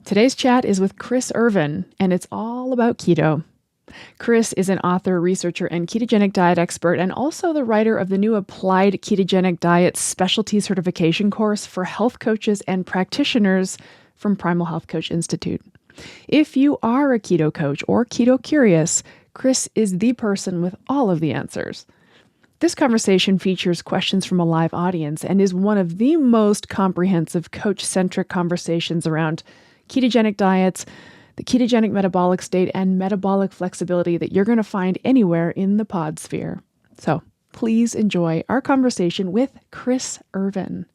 Today's chat is with Chris Irvin, and it's all about keto. Chris is an author, researcher, and ketogenic diet expert, and also the writer of the new Applied Ketogenic Diet Specialty Certification course for health coaches and practitioners from Primal Health Coach Institute. If you are a keto coach or keto curious, Chris is the person with all of the answers. This conversation features questions from a live audience and is one of the most comprehensive coach-centric conversations around ketogenic diets, the ketogenic metabolic state, and metabolic flexibility that you're going to find anywhere in the pod sphere. So please enjoy our conversation with Chris Irvin.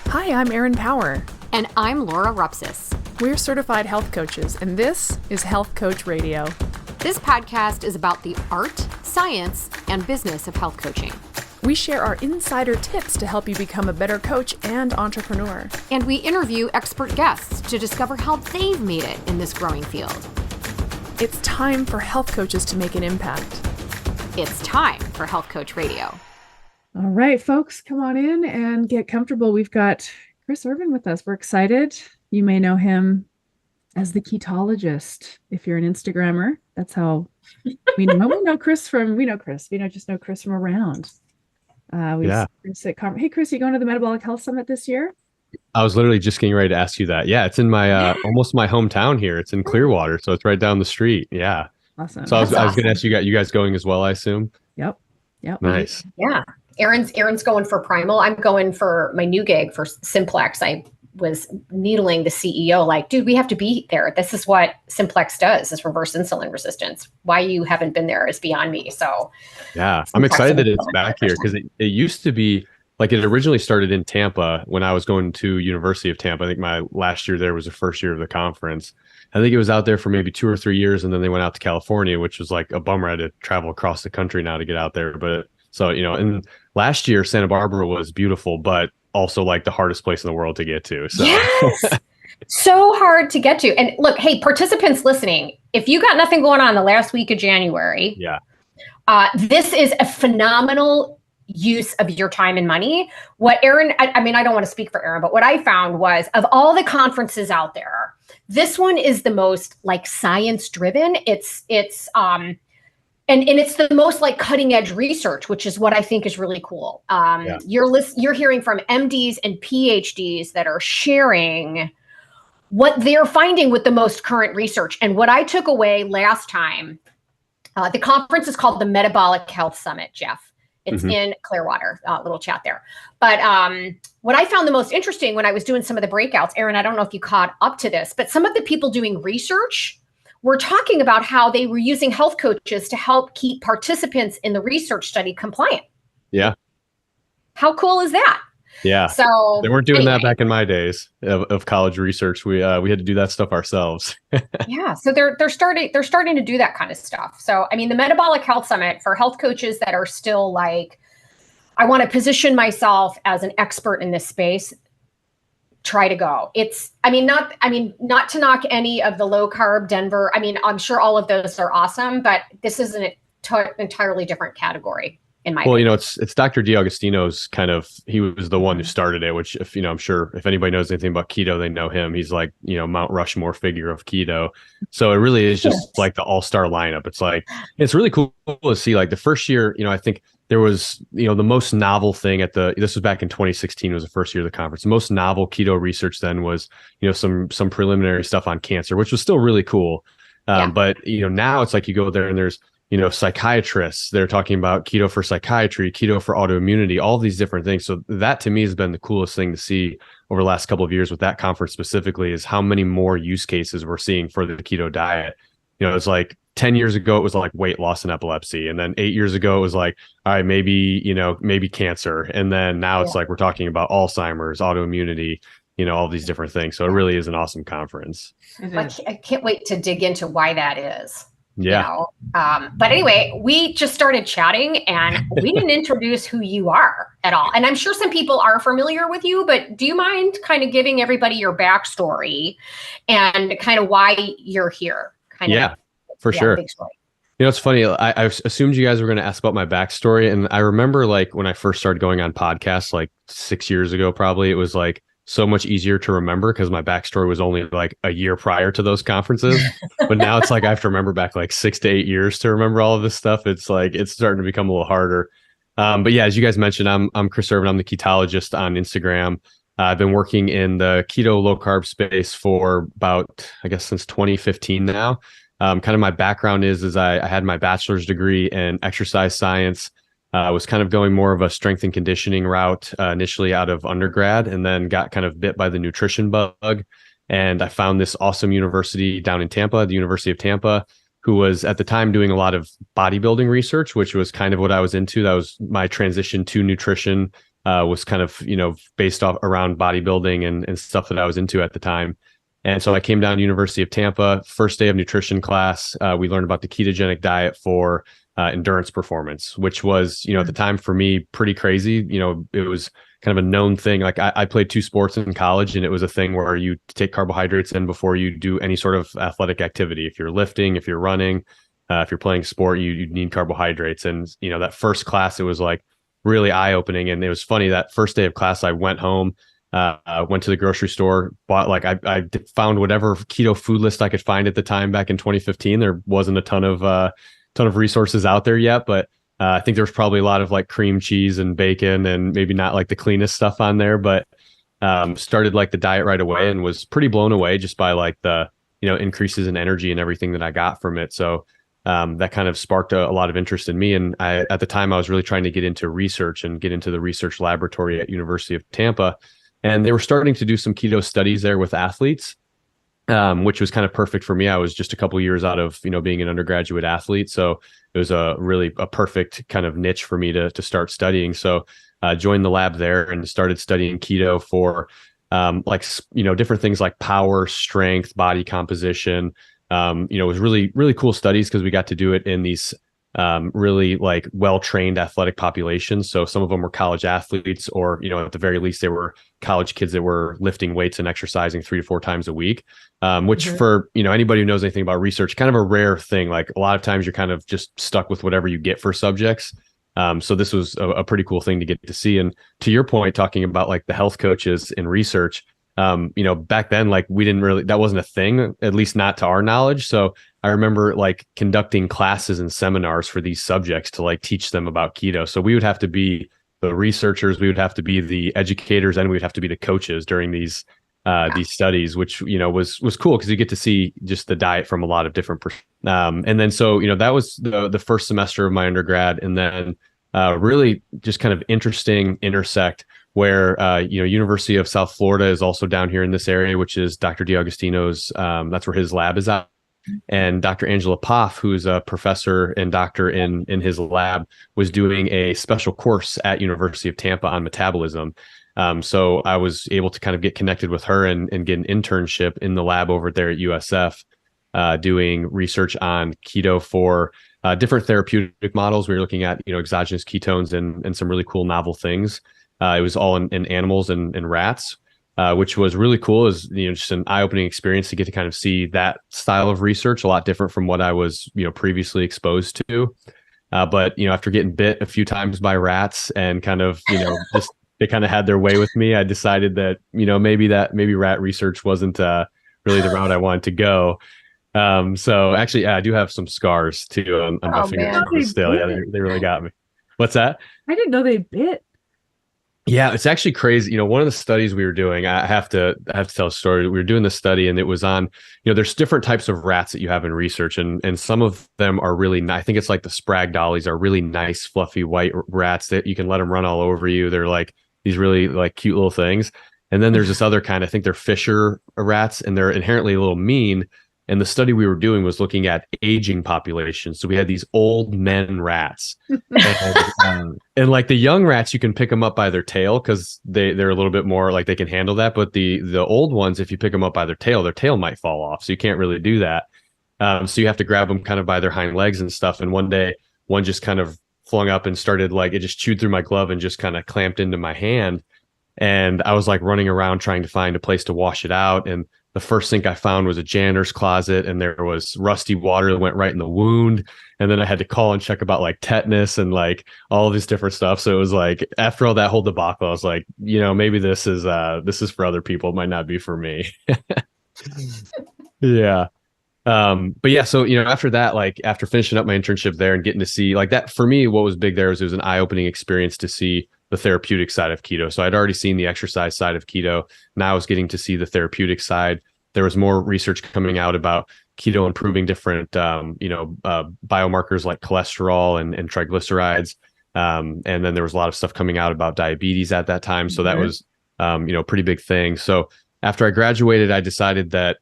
Hi, I'm Erin Power. And I'm Laura Rupsis. We're certified health coaches, and this is Health Coach Radio. This podcast is about the art, science, and business of health coaching. We share our insider tips to help you become a better coach and entrepreneur. And we interview expert guests to discover how they've made it in this growing field. It's time for health coaches to make an impact. It's time for Health Coach Radio. All right, folks, come on in and get comfortable. We've got Chris Irvin with us. We're excited. You may know him as the ketologist if you're an Instagrammer. That's how we know. We know Chris. We just know Chris from around. Hey, Chris, you going to the Metabolic Health Summit this year? I was literally just getting ready to ask you that. Yeah, it's in my almost my hometown here. It's in Clearwater, so it's right down the street. Yeah. Awesome. So I was going to ask you guys going as well, I assume. Yep. Nice. Yeah. Erin's going for Primal. I'm going for my new gig for Simplex. I was needling the CEO like, dude, we have to be there. This is what Simplex does, is reverse insulin resistance. Why you haven't been there is beyond me. So yeah, I'm excited that it's back here because it used to be like it originally started in Tampa when I was going to University of Tampa. I think my last year there was the first year of the conference. I think it was out there for maybe 2 or 3 years. And then they went out to California, which was like a bummer. I had to travel across the country now to get out there. But so, and last year, Santa Barbara was beautiful, but also like the hardest place in the world to get to. So. Yes. So hard to get to. And look, hey, participants listening, if you got nothing going on the last week of January, this is a phenomenal use of your time and money. What Erin, I mean, I don't want to speak for Erin, but what I found was of all the conferences out there, this one is the most like science driven. And it's the most like cutting edge research, which is what I think is really cool. You're hearing from MDs and PhDs that are sharing what they're finding with the most current research. And what I took away last time, the conference is called the Metabolic Health Summit, Jeff. It's in Clearwater, little chat there. But what I found the most interesting when I was doing some of the breakouts, Erin, I don't know if you caught up to this, but some of the people doing research we're talking about how they were using health coaches to help keep participants in the research study compliant. Yeah. How cool is that? Yeah. So they weren't doing that back in my days of college research. We had to do that stuff ourselves. Yeah. So they're starting to do that kind of stuff. So, I mean, the Metabolic Health Summit for health coaches that are still like, I want to position myself as an expert in this space. Try to go. Not to knock any of the low carb Denver. I mean, I'm sure all of those are awesome, but this is an entirely different category in my opinion. It's Dr. D'Agostino's he was the one who started it, which I'm sure if anybody knows anything about keto, they know him. He's like, Mount Rushmore figure of keto. So it really is just like the all-star lineup. It's like, it's really cool to see like the first year, I think there was, the most novel thing this was back in 2016 was the first year of the conference. The most novel keto research then was, some preliminary stuff on cancer, which was still really cool. But, now it's like you go there and there's, psychiatrists, they're talking about keto for psychiatry, keto for autoimmunity, all these different things. So that to me has been the coolest thing to see over the last couple of years with that conference specifically is how many more use cases we're seeing for the keto diet. It's like 10 years ago, it was like weight loss and epilepsy. And then 8 years ago, it was like, all right, maybe cancer. And then now it's like, we're talking about Alzheimer's, autoimmunity, all these different things. So it really is an awesome conference. I can't wait to dig into why that is. Yeah. But anyway, we just started chatting and we didn't introduce who you are at all. And I'm sure some people are familiar with you, but do you mind kind of giving everybody your backstory and kind of why you're here? For sure. Big story. It's funny. I assumed you guys were going to ask about my backstory. And I remember like when I first started going on podcasts, like 6 years ago, probably it was like so much easier to remember because my backstory was only like a year prior to those conferences. But now it's like I have to remember back like 6 to 8 years to remember all of this stuff. It's like it's starting to become a little harder. But yeah, as you guys mentioned, I'm Chris Irvin. I'm the ketologist on Instagram. I've been working in the keto low carb space for about, I guess, since 2015 now. Kind of my background is I had my bachelor's degree in exercise science. I was kind of going more of a strength and conditioning route initially out of undergrad, and then got kind of bit by the nutrition bug. And I found this awesome university down in Tampa, the University of Tampa, who was at the time doing a lot of bodybuilding research, which was kind of what I was into. That was my transition to nutrition, was kind of, based off around bodybuilding and stuff that I was into at the time. And so I came down to University of Tampa, first day of nutrition class. We learned about the ketogenic diet for endurance performance, which was, at the time for me, pretty crazy. It was kind of a known thing. Like I played 2 sports in college, and it was a thing where you take carbohydrates in before you do any sort of athletic activity. If you're lifting, if you're running, if you're playing sport, you need carbohydrates. And, that first class, it was like really eye-opening. And it was funny, that first day of class, I went home, went to the grocery store, bought I found whatever keto food list I could find at the time back in 2015. There wasn't a ton of resources out there yet, but I think there was probably a lot of like cream cheese and bacon and maybe not like the cleanest stuff on there, but started like the diet right away and was pretty blown away just by like the, increases in energy and everything that I got from it. So that kind of sparked a lot of interest in me. And at the time I was really trying to get into research and get into the research laboratory at University of Tampa. And they were starting to do some keto studies there with athletes, which was kind of perfect for me. I was just a couple of years out of, being an undergraduate athlete. So it was a perfect kind of niche for me to start studying. So joined the lab there and started studying keto for different things like power, strength, body composition. It was really, really cool studies because we got to do it in these really like well-trained athletic populations. So some of them were college athletes, or, at the very least, they were college kids that were lifting weights and exercising 3 to 4 times a week, which for, anybody who knows anything about research, kind of a rare thing. Like a lot of times you're kind of just stuck with whatever you get for subjects. So this was a pretty cool thing to get to see. And to your point, talking about like the health coaches in research, back then, like we didn't really, that wasn't a thing, at least not to our knowledge. So I remember like conducting classes and seminars for these subjects to like teach them about keto. So we would have to be the researchers, we would have to be the educators, and we would have to be the coaches during these studies, which, was cool because you get to see just the diet from a lot of different and then so, that was the first semester of my undergrad. And then really just kind of interesting intersect where, University of South Florida is also down here in this area, which is Dr. D'Agostino's, that's where his lab is at. And Dr. Angela Poff, who's a professor and doctor in his lab, was doing a special course at University of Tampa on metabolism. So I was able to kind of get connected with her and get an internship in the lab over there at USF, doing research on keto for different therapeutic models. We were looking at, exogenous ketones and some really cool novel things. It was all in animals and rats. Which was really cool. Is just an eye-opening experience to get to kind of see that style of research, a lot different from what I was previously exposed to. But after getting bit a few times by rats and kind of just they kind of had their way with me, I decided that maybe rat research wasn't really the route I wanted to go. So actually, I do have some scars too on my fingers still. Yeah, they really got me. What's that? I didn't know they bit. Yeah, it's actually crazy. One of the studies we were doing, I have to tell a story. We were doing this study, and it was on, there's different types of rats that you have in research, and some of them are really nice. I think it's like the Sprag dollies are really nice, fluffy white rats that you can let them run all over you. They're like these really like cute little things. And then there's this other kind, I think they're Fisher rats, and they're inherently a little mean. And the study we were doing was looking at aging populations. So we had these old men rats, and like the young rats, you can pick them up by their tail because they're a little bit more like they can handle that. But the old ones, if you pick them up by their tail might fall off. So you can't really do that. So you have to grab them kind of by their hind legs and stuff. And one day, one just kind of flung up and started like it just chewed through my glove and just kind of clamped into my hand. And I was like running around trying to find a place to wash it out. And the first sink I found was a janitor's closet, and there was rusty water that went right in the wound. And then I had to call and check about like tetanus and like all this different stuff. So it was like, after all that whole debacle, I was like, maybe this is for other people. It might not be for me. Yeah. But yeah, so, after that, like after finishing up my internship there and getting to see like that, for me, what was big there was it was an eye-opening experience to see the therapeutic side of keto. So I'd already seen the exercise side of keto. Now I was getting to see the therapeutic side. There was more research coming out about keto improving different, biomarkers like cholesterol and triglycerides. And then there was a lot of stuff coming out about diabetes at that time. So that was, pretty big thing. So after I graduated, I decided that,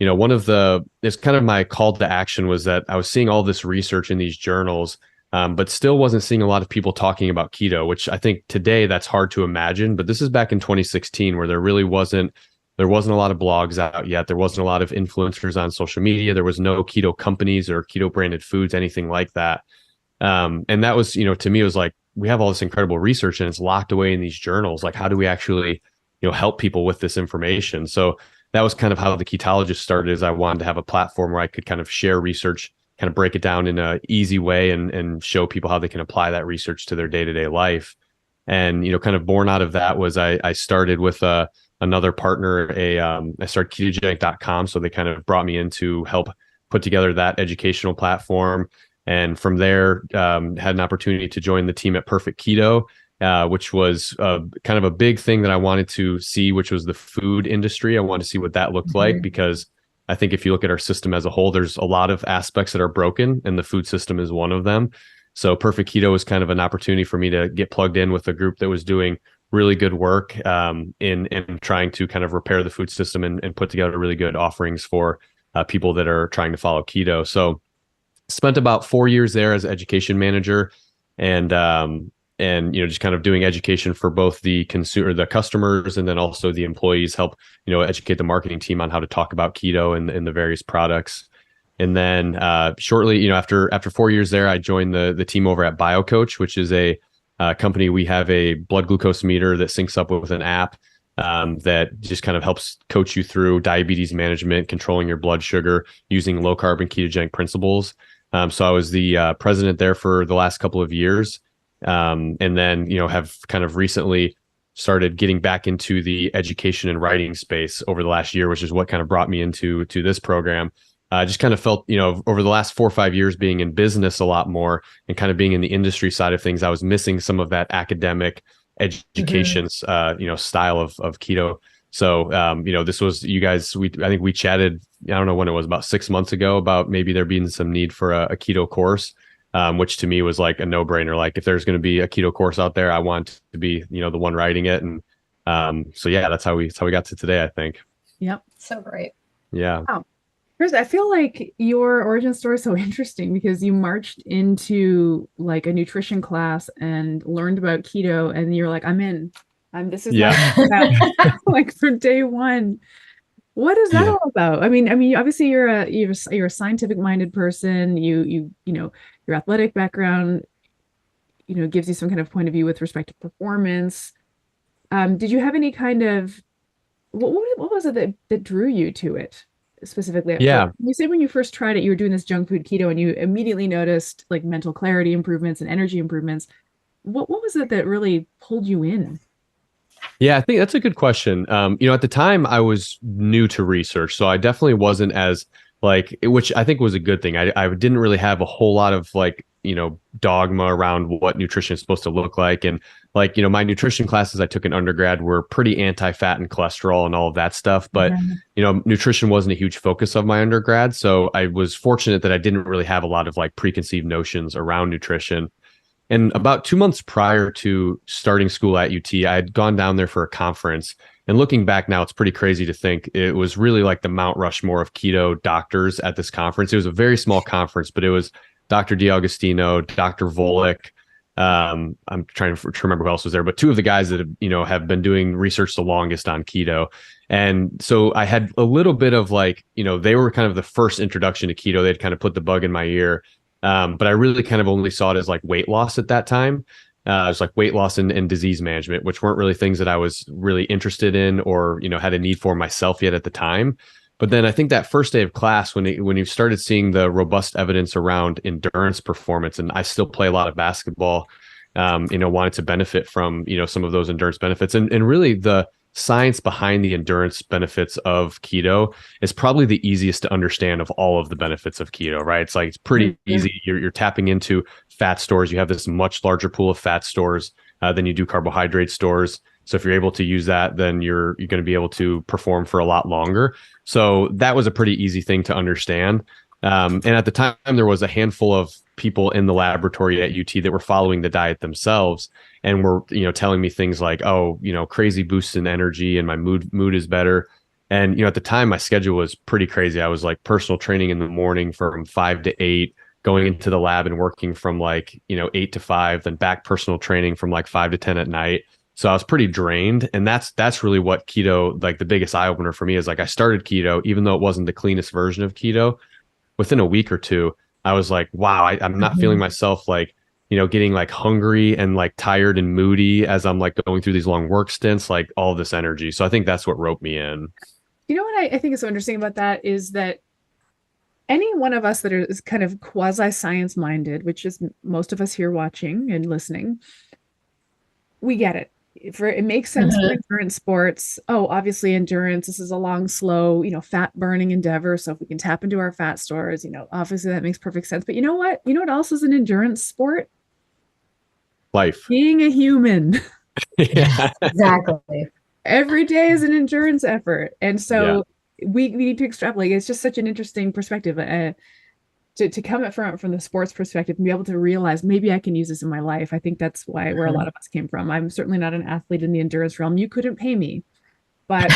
it's kind of my call to action was that I was seeing all this research in these journals, but still wasn't seeing a lot of people talking about keto, which I think today that's hard to imagine. But this is back in 2016 where there wasn't a lot of blogs out yet. There wasn't a lot of influencers on social media. There was no keto companies or keto branded foods, anything like that. And that was, to me, it was like, we have all this incredible research and it's locked away in these journals. Like, how do we actually, help people with this information? So that was kind of how the Ketologist started, is I wanted to have a platform where I could kind of share research, kind of break it down in an easy way and show people how they can apply that research to their day-to-day life. And, kind of born out of that was I started with another partner, I started ketogenic.com. So they kind of brought me in to help put together that educational platform. And from there, had an opportunity to join the team at Perfect Keto, which was kind of a big thing that I wanted to see, which was the food industry. I wanted to see what that looked like, because I think if you look at our system as a whole, there's a lot of aspects that are broken, and the food system is one of them. So Perfect Keto was kind of an opportunity for me to get plugged in with a group that was doing really good work in trying to kind of repair the food system and put together really good offerings for people that are trying to follow keto. So spent about 4 years there as education manager, and just kind of doing education for both the customers, and then also the employees, help educate the marketing team on how to talk about keto and the various products. And then shortly, after 4 years there, I joined the team over at BioCoach, which is a company. We have a blood glucose meter that syncs up with an app that just kind of helps coach you through diabetes management, controlling your blood sugar using low carb and ketogenic principles. So I was the president there for the last couple of years. And then, have kind of recently started getting back into the education and writing space over the last year, which is what kind of brought me into this program. I just kind of felt, over the last 4 or 5 years being in business a lot more and kind of being in the industry side of things, I was missing some of that academic education, style of keto. So, this was you guys, I think we chatted, I don't know when it was, about 6 months ago, about maybe there being some need for a keto course. Which to me was like a no-brainer. Like, if there's going to be a keto course out there, I want to be, the one writing it. And so yeah, that's how we got to today, I think. Yep. So great. Yeah. Wow. Chris, I feel like your origin story is so interesting, because you marched into like a nutrition class and learned about keto, and you're like, I'm in. This is like from day one. What is that all about? I mean, obviously you're a scientific minded person. You your athletic background, gives you some kind of point of view with respect to performance. Did you have any kind of, what was it that drew you to it specifically? Yeah. You said when you first tried it, you were doing this junk food keto and you immediately noticed like mental clarity improvements and energy improvements. What was it that really pulled you in? Yeah, I think that's a good question. At the time I was new to research, so I definitely wasn't as which I think was a good thing. I didn't really have a whole lot of dogma around what nutrition is supposed to look like. And my nutrition classes I took in undergrad were pretty anti-fat and cholesterol and all of that stuff. But, nutrition wasn't a huge focus of my undergrad. So I was fortunate that I didn't really have a lot of preconceived notions around nutrition. And about 2 months prior to starting school at UT, I had gone down there for a conference. And looking back now, it's pretty crazy to think it was really like the Mount Rushmore of keto doctors at this conference. It was a very small conference, but it was Dr. D'Agostino, Dr. Volek. I'm trying to remember who else was there, but two of the guys that have been doing research the longest on keto. And so I had a little bit of they were kind of the first introduction to keto. They'd kind of put the bug in my ear. But I really kind of only saw it as weight loss at that time. It's like weight loss and disease management, which weren't really things that I was really interested in or, had a need for myself yet at the time. But then I think that first day of class, when you started seeing the robust evidence around endurance performance, and I still play a lot of basketball, wanted to benefit from, some of those endurance benefits, and really the science behind the endurance benefits of keto is probably the easiest to understand of all of the benefits of keto, right? It's like, it's pretty easy. You're tapping into fat stores. You have this much larger pool of fat stores than you do carbohydrate stores. So if you're able to use that, then you're going to be able to perform for a lot longer. So that was a pretty easy thing to understand. And at the time, there was a handful of people in the laboratory at UT that were following the diet themselves and were, telling me things like, oh, crazy boosts in energy and my mood is better. And, at the time, my schedule was pretty crazy. I was like personal training in the morning from 5 to 8, going into the lab and working from 8 to 5, then back personal training from 5 to 10 at night. So I was pretty drained. And that's really what keto, the biggest eye opener for me is I started keto, even though it wasn't the cleanest version of keto. Within a week or two, I was like, wow, I'm not feeling myself getting hungry and tired and moody as I'm going through these long work stints, all of this energy. So I think that's what roped me in. You know what I think is so interesting about that is that any one of us that is kind of quasi-science minded, which is most of us here watching and listening, we get it. It makes sense for endurance sports. Oh, obviously endurance, this is a long, slow, fat burning endeavor. So if we can tap into our fat stores, obviously that makes perfect sense. But you know what? You know what else is an endurance sport? Life. Being a human. Yeah. Exactly. Every day is an endurance effort. And so we need to extrapolate. It's just such an interesting perspective. To come at from the sports perspective and be able to realize maybe I can use this in my life. I think that's where a lot of us came from. I'm certainly not an athlete in the endurance realm. You couldn't pay me, but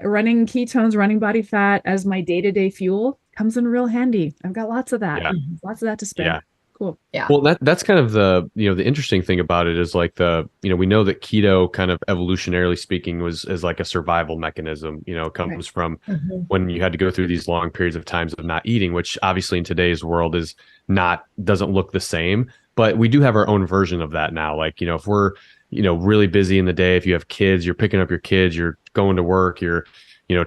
running ketones, running body fat as my day-to-day fuel comes in real handy. I've got lots of that, lots of that to spend. Yeah. Cool. Yeah. Well, that's kind of the interesting thing about it is we know that keto kind of evolutionarily speaking is a survival mechanism. It comes from when you had to go through these long periods of times of not eating, which obviously in today's world doesn't look the same, but we do have our own version of that now. If we're, really busy in the day, if you have kids, you're picking up your kids, you're going to work, you're,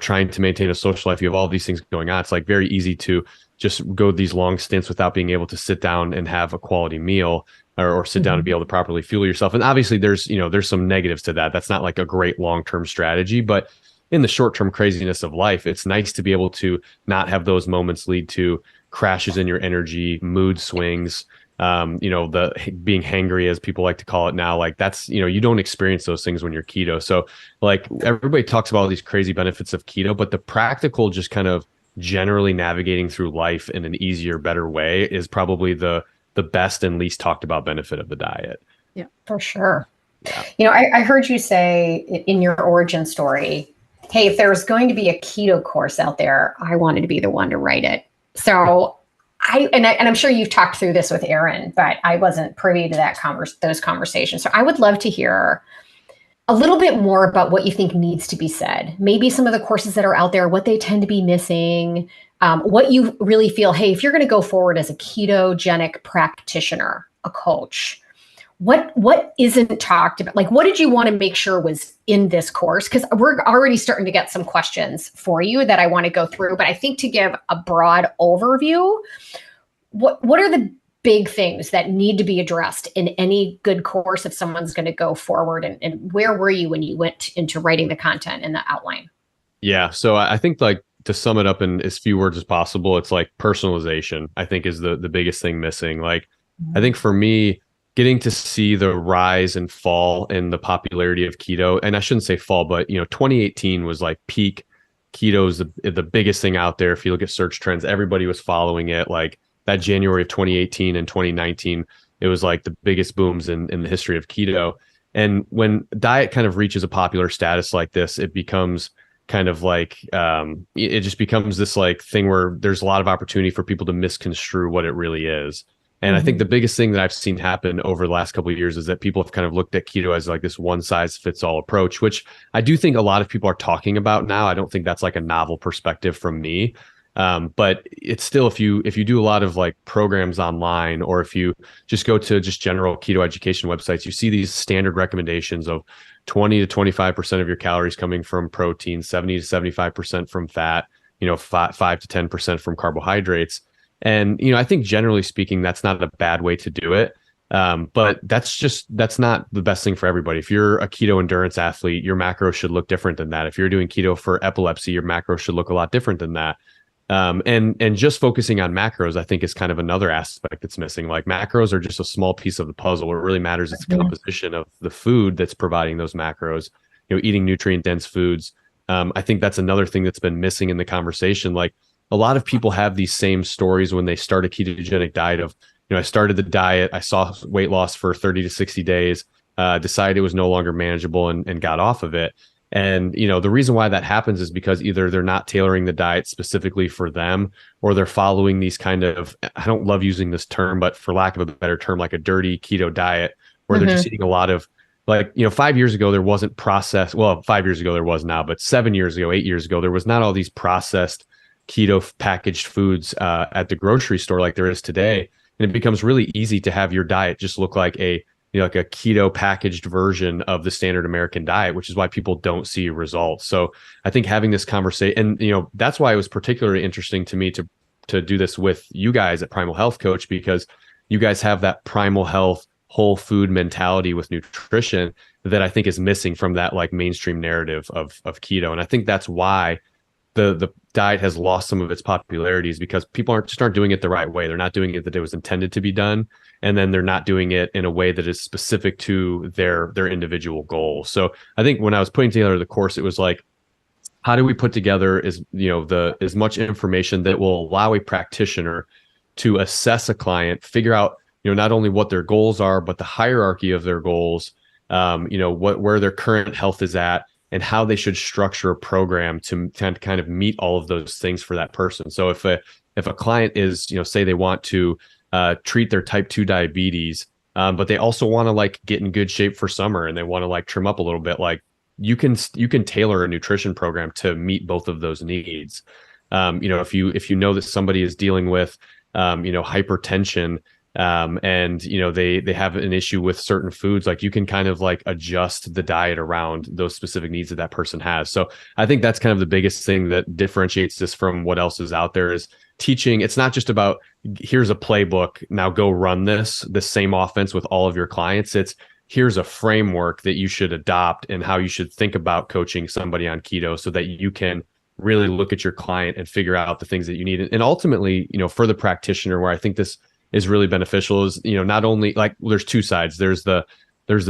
trying to maintain a social life, you have all these things going on. It's very easy to just go these long stints without being able to sit down and have a quality meal or sit down and be able to properly fuel yourself. And obviously there's some negatives to that. That's not a great long-term strategy, but in the short-term craziness of life, it's nice to be able to not have those moments lead to crashes in your energy, mood swings, the being hangry, as people like to call it now. That's, you don't experience those things when you're keto. So everybody talks about all these crazy benefits of keto, but the practical just kind of generally navigating through life in an easier, better way is probably the best and least talked about benefit of the diet. Yeah, for sure. Yeah. I heard you say in your origin story, hey, if there was going to be a keto course out there, I wanted to be the one to write it. So I'm sure you've talked through this with Aaron, but I wasn't privy to those conversations. So I would love to hear a little bit more about what you think needs to be said. Maybe some of the courses that are out there, what they tend to be missing, what you really feel, hey, if you're going to go forward as a ketogenic practitioner, a coach, what isn't talked about? What did you want to make sure was in this course? Because we're already starting to get some questions for you that I want to go through. But I think to give a broad overview, what are the big things that need to be addressed in any good course if someone's going to go forward, and where were you when you went into writing the content and the outline? Yeah. So I think to sum it up in as few words as possible, it's personalization, I think, is the biggest thing missing. I think for me, getting to see the rise and fall in the popularity of keto, and I shouldn't say fall, but 2018 was peak keto is the biggest thing out there. If you look at search trends, everybody was following it. That January of 2018 and 2019, it was the biggest booms in the history of keto. And when diet kind of reaches a popular status like this, it becomes kind of it just becomes this thing where there's a lot of opportunity for people to misconstrue what it really is. And I think the biggest thing that I've seen happen over the last couple of years is that people have kind of looked at keto as this one size fits all approach, which I do think a lot of people are talking about now. I don't think that's a novel perspective from me. But it's still, if you do a lot of like programs online, or if you just go to just general keto education websites, you see these standard recommendations of 20 to 25% of your calories coming from protein, 70 to 75% from fat, 5 to 10% from carbohydrates. And, I think generally speaking, that's not a bad way to do it. But that's not the best thing for everybody. If you're a keto endurance athlete, your macros should look different than that. If you're doing keto for epilepsy, your macros should look a lot different than that. And just focusing on macros, I think, is kind of another aspect that's missing. Like, macros are just a small piece of the puzzle. What really matters is the composition of the food that's providing those macros, eating nutrient dense foods. I think that's another thing that's been missing in the conversation. Like, a lot of people have these same stories when they start a ketogenic diet of, I started the diet, I saw weight loss for 30 to 60 days, decided it was no longer manageable, and got off of it. And, the reason why that happens is because either they're not tailoring the diet specifically for them, or they're following these kind of, I don't love using this term, but for lack of a better term, like a dirty keto diet, where they're just eating a lot of, like, 5 years ago, there wasn't processed. Well, 5 years ago, there was now, but 7 years ago, 8 years ago, there was not all these processed keto packaged foods at the grocery store like there is today. And it becomes really easy to have your diet just look like a keto packaged version of the standard American diet, which is why people don't see results. So I think having this conversation, and that's why it was particularly interesting to me to do this with you guys at Primal Health Coach, because you guys have that primal health, whole food mentality with nutrition that I think is missing from that like mainstream narrative of keto. And I think that's why the diet has lost some of its popularities, because people aren't doing it the right way. They're not doing it that it was intended to be done. And then they're not doing it in a way that is specific to their individual goals. So I think when I was putting together the course, it was like, how do we put together as much information that will allow a practitioner to assess a client, figure out, not only what their goals are, but the hierarchy of their goals, where their current health is at, and how they should structure a program to kind of meet all of those things for that person. So if a client is, say they want to treat their type 2 diabetes, but they also want to like get in good shape for summer, and they want to like trim up a little bit, like you can tailor a nutrition program to meet both of those needs. If you know that somebody is dealing with hypertension, and they have an issue with certain foods, like you can kind of like adjust the diet around those specific needs that person has. So I think that's kind of the biggest thing that differentiates this from what else is out there, is teaching. It's not just about, here's a playbook, now go run the same offense with all of your clients. It's, here's a framework that you should adopt and how you should think about coaching somebody on keto, so that you can really look at your client and figure out the things that you need. And ultimately, for the practitioner, where I think this is really beneficial is, not only like, there's two sides. There's the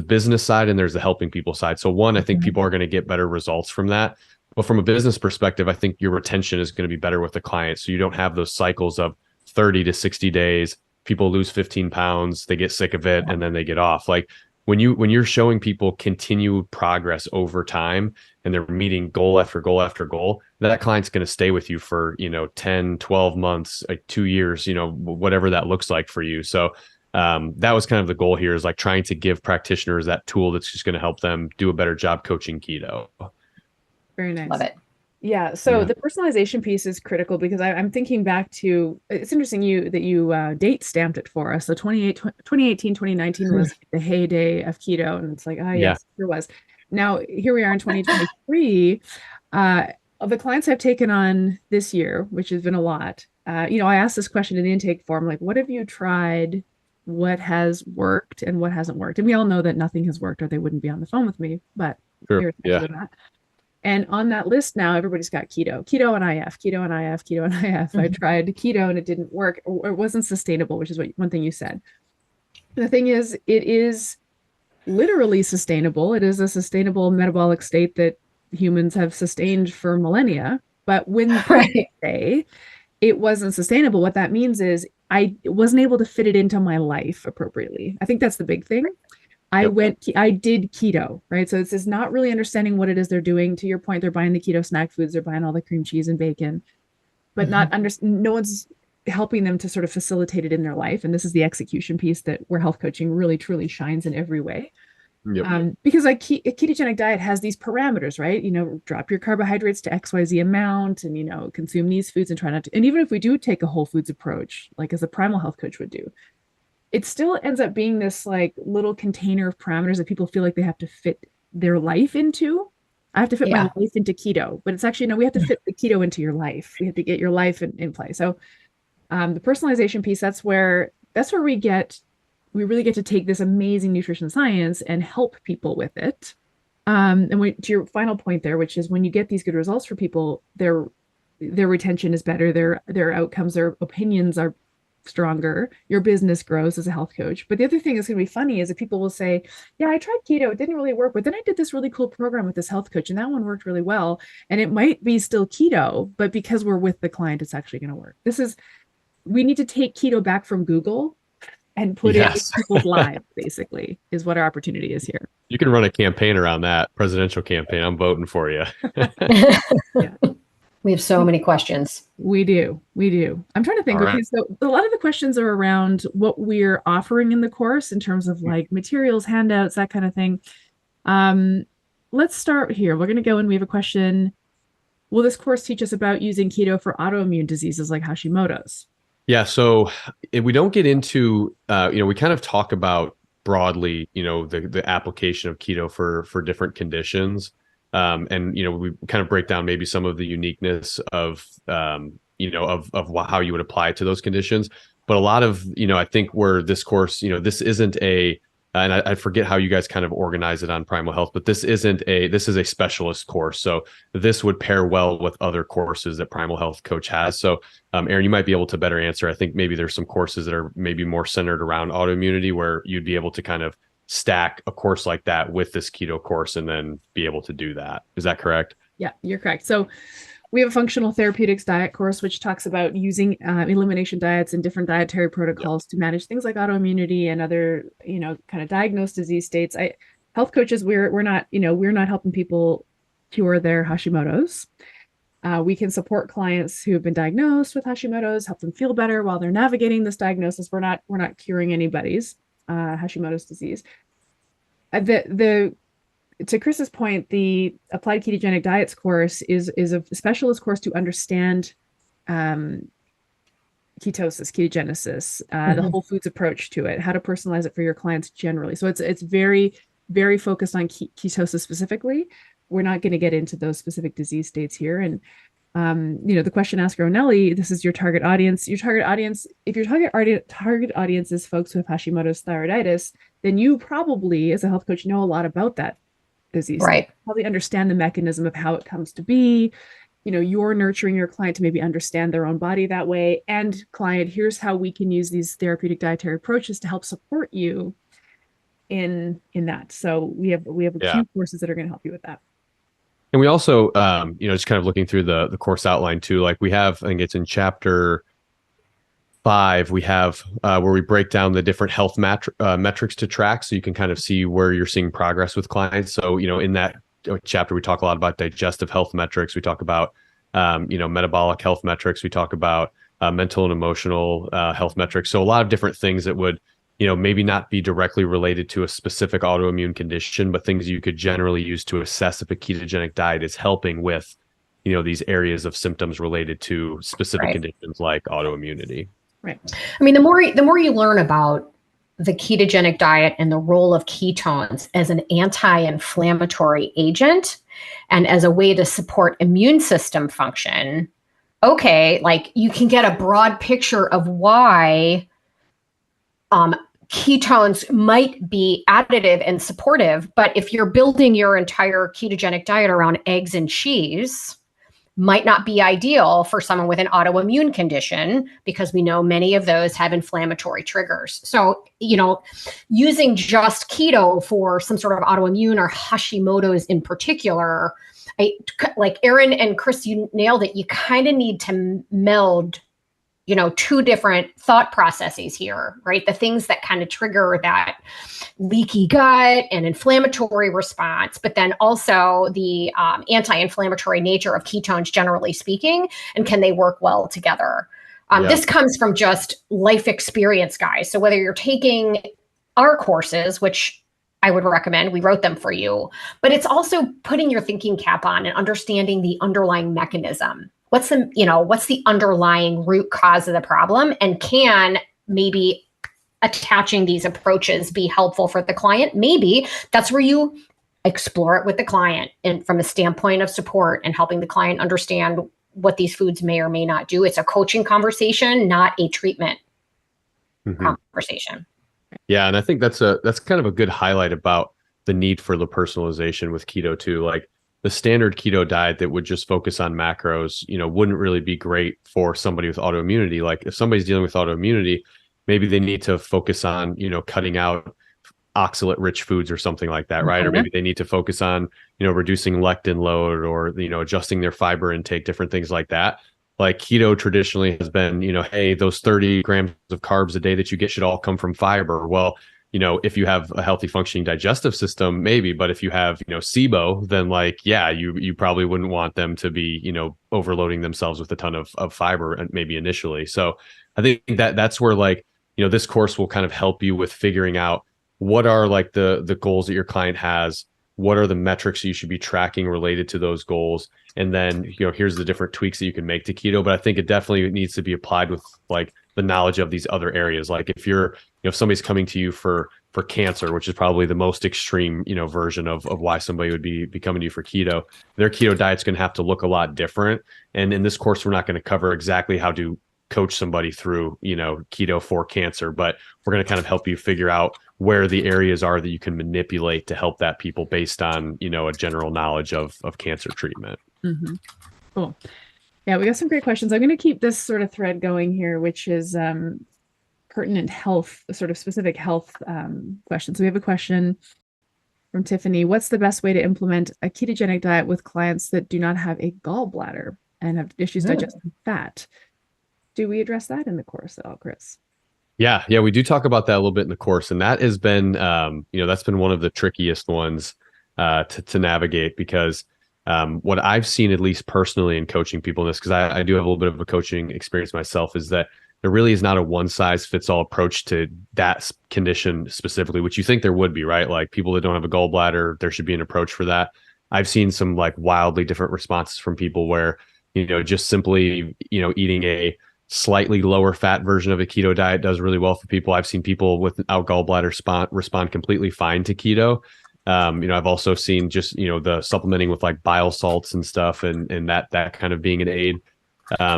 business side and there's the helping people side. So one, I think people are going to get better results from that. But from a business perspective, I think your retention is going to be better with the client. So you don't have those cycles of 30 to 60 days, people lose 15 pounds, they get sick of it, and then they get off. Like, when you're showing people continued progress over time, and they're meeting goal after goal after goal, that client's going to stay with you for, 10, 12 months, 2 years, whatever that looks like for you. So that was kind of the goal here, is like trying to give practitioners that tool that's just going to help them do a better job coaching keto. Very nice. Love it. Yeah. So the personalization piece is critical, because I'm thinking back to, it's interesting that you date stamped it for us. So 2018, 2019 was the heyday of keto. And it's like, yes, there was. Now, here we are in 2023. Of the clients I've taken on this year, which has been a lot, I asked this question in the intake form, like, what have you tried? What has worked and what hasn't worked? And we all know that nothing has worked, or they wouldn't be on the phone with me, but irrespective of that. And on that list now, everybody's got keto and IF, keto and IF, keto and IF. I tried keto and it didn't work, or it wasn't sustainable, which is one thing you said. The thing is, it is literally sustainable. It is a sustainable metabolic state that humans have sustained for millennia. But when they say it wasn't sustainable, what that means is I wasn't able to fit it into my life appropriately. I think that's the big thing. I did keto, right? So it's not really understanding what it is they're doing. To your point, they're buying the keto snack foods, they're buying all the cream cheese and bacon, but no one's helping them to sort of facilitate it in their life. And this is the execution piece where health coaching really, truly shines in every way. Yep. Because like a ketogenic diet has these parameters, right? Drop your carbohydrates to XYZ amount and, consume these foods and try not to. And even if we do take a whole foods approach, like as a primal health coach would do, it still ends up being this like little container of parameters that people feel like they have to fit their life into. I have to fit my life into keto, but it's actually, no, we have to fit the keto into your life. We have to get your life in play. So the personalization piece, that's where we really get to take this amazing nutrition science and help people with it. And to your final point there, which is when you get these good results for people, their retention is better, their outcomes, their opinions are stronger, your business grows as a health coach. But the other thing that's going to be funny is that people will say, yeah, I tried keto, it didn't really work, but then I did this really cool program with this health coach and that one worked really well. And it might be still keto, but because we're with the client, it's actually going to work. We need to take keto back from Google and put it in people's lives, basically, is what our opportunity is here. You can run a campaign around that, presidential campaign. I'm voting for you. Yeah. We have so many questions. We do. I'm trying to think. All okay, right. so a lot of the questions are around what we're offering in the course in terms of like materials, handouts, that kind of thing. Let's start here. We're going to go and we have a question. Will this course teach us about using keto for autoimmune diseases like Hashimoto's? Yeah. So if we don't get into, we kind of talk about broadly, the application of keto for different conditions. And, we kind of break down maybe some of the uniqueness of how you would apply it to those conditions. But a lot of, I think where this course, this isn't and I forget how you guys kind of organize it on Primal Health, but this is a specialist course. So this would pair well with other courses that Primal Health Coach has. So Aaron, you might be able to better answer. I think maybe there's some courses that are maybe more centered around autoimmunity where you'd be able to kind of stack a course like that with this keto course and then be able to do that. Is that correct? Yeah, you're correct. So we have a functional therapeutics diet course, which talks about using elimination diets and different dietary protocols to manage things like autoimmunity and other, kind of diagnosed disease states. Health coaches, we're not helping people cure their Hashimoto's. We can support clients who have been diagnosed with Hashimoto's, help them feel better while they're navigating this diagnosis. We're not curing anybody's Hashimoto's disease. To Chris's point, the Applied Ketogenic Diets course is a specialist course to understand ketosis, ketogenesis, the whole foods approach to it, how to personalize it for your clients generally. So it's very, very focused on ketosis specifically. We're not going to get into those specific disease states here. And the question asker Onelli, this is your target audience. Your target audience, if your target audience is folks who have Hashimoto's thyroiditis, then you probably, as a health coach, know a lot about that disease. Right. Probably understand the mechanism of how it comes to be. You're nurturing your client to maybe understand their own body that way. And client, here's how we can use these therapeutic dietary approaches to help support you in that. So we have a few courses that are going to help you with that. And we also, just kind of looking through the course outline too, like we have, I think it's in chapter 5, we have where we break down the different health metrics to track. So you can kind of see where you're seeing progress with clients. So, in that chapter, we talk a lot about digestive health metrics. We talk about, metabolic health metrics. We talk about mental and emotional health metrics. So a lot of different things that would, maybe not be directly related to a specific autoimmune condition, but things you could generally use to assess if a ketogenic diet is helping with, these areas of symptoms related to specific conditions like autoimmunity. Right. I mean, the more you learn about the ketogenic diet and the role of ketones as an anti-inflammatory agent and as a way to support immune system function, like you can get a broad picture of why ketones might be additive and supportive. But if you're building your entire ketogenic diet around eggs and cheese, might not be ideal for someone with an autoimmune condition because we know many of those have inflammatory triggers. So, using just keto for some sort of autoimmune or Hashimoto's in particular, like Aaron and Chris, you nailed it. You kind of need to meld, two different thought processes here, right? The things that kind of trigger that leaky gut and inflammatory response, but then also the anti-inflammatory nature of ketones, generally speaking, and can they work well together? This comes from just life experience, guys. So whether you're taking our courses, which I would recommend. We wrote them for you. But it's also putting your thinking cap on and understanding the underlying mechanism. What's the underlying root cause of the problem? And can maybe attaching these approaches be helpful for the client? Maybe that's where you explore it with the client and from a standpoint of support and helping the client understand what these foods may or may not do. It's a coaching conversation, not a treatment conversation. Yeah. And I think that's kind of a good highlight about the need for the personalization with keto too. Like the standard keto diet that would just focus on macros, wouldn't really be great for somebody with autoimmunity. Like if somebody's dealing with autoimmunity, maybe they need to focus on, cutting out oxalate rich foods or something like that, right? Or maybe they need to focus on, reducing lectin load or, adjusting their fiber intake, different things like that. Like keto traditionally has been, hey, those 30 grams of carbs a day that you get should all come from fiber. Well, if you have a healthy functioning digestive system, maybe, but if you have, SIBO, then you probably wouldn't want them to be, overloading themselves with a ton of fiber maybe initially. So I think that's where this course will kind of help you with figuring out what are the goals that your client has, what are the metrics you should be tracking related to those goals, and then here's the different tweaks that you can make to keto. But I think it definitely needs to be applied with the knowledge of these other areas. Like if somebody's coming to you for cancer, which is probably the most extreme version of why somebody would be coming to you for keto, their keto diet's going to have to look a lot different. And in this course, we're not going to cover exactly how to coach somebody through keto for cancer, but we're going to kind of help you figure out where the areas are that you can manipulate to help that people based on a general knowledge of cancer treatment. Cool. Yeah, we got some great questions. I'm going to keep this sort of thread going here, which is pertinent health, sort of specific health questions. So we have a question from Tiffany. What's the best way to implement a ketogenic diet with clients that do not have a gallbladder and have issues digesting fat? Do we address that in the course at all, Chris? Yeah, we do talk about that a little bit in the course, and that has been, that's been one of the trickiest ones to navigate, because what I've seen, at least personally in coaching people in this, because I do have a little bit of a coaching experience myself, is that there really is not a one size fits all approach to that condition specifically, which you think there would be, right? Like people that don't have a gallbladder, there should be an approach for that. I've seen some wildly different responses from people where, just simply, eating a slightly lower fat version of a keto diet does really well for people. I've seen people without gallbladder respond completely fine to keto. I've also seen just, the supplementing with bile salts and stuff and that kind of being an aid.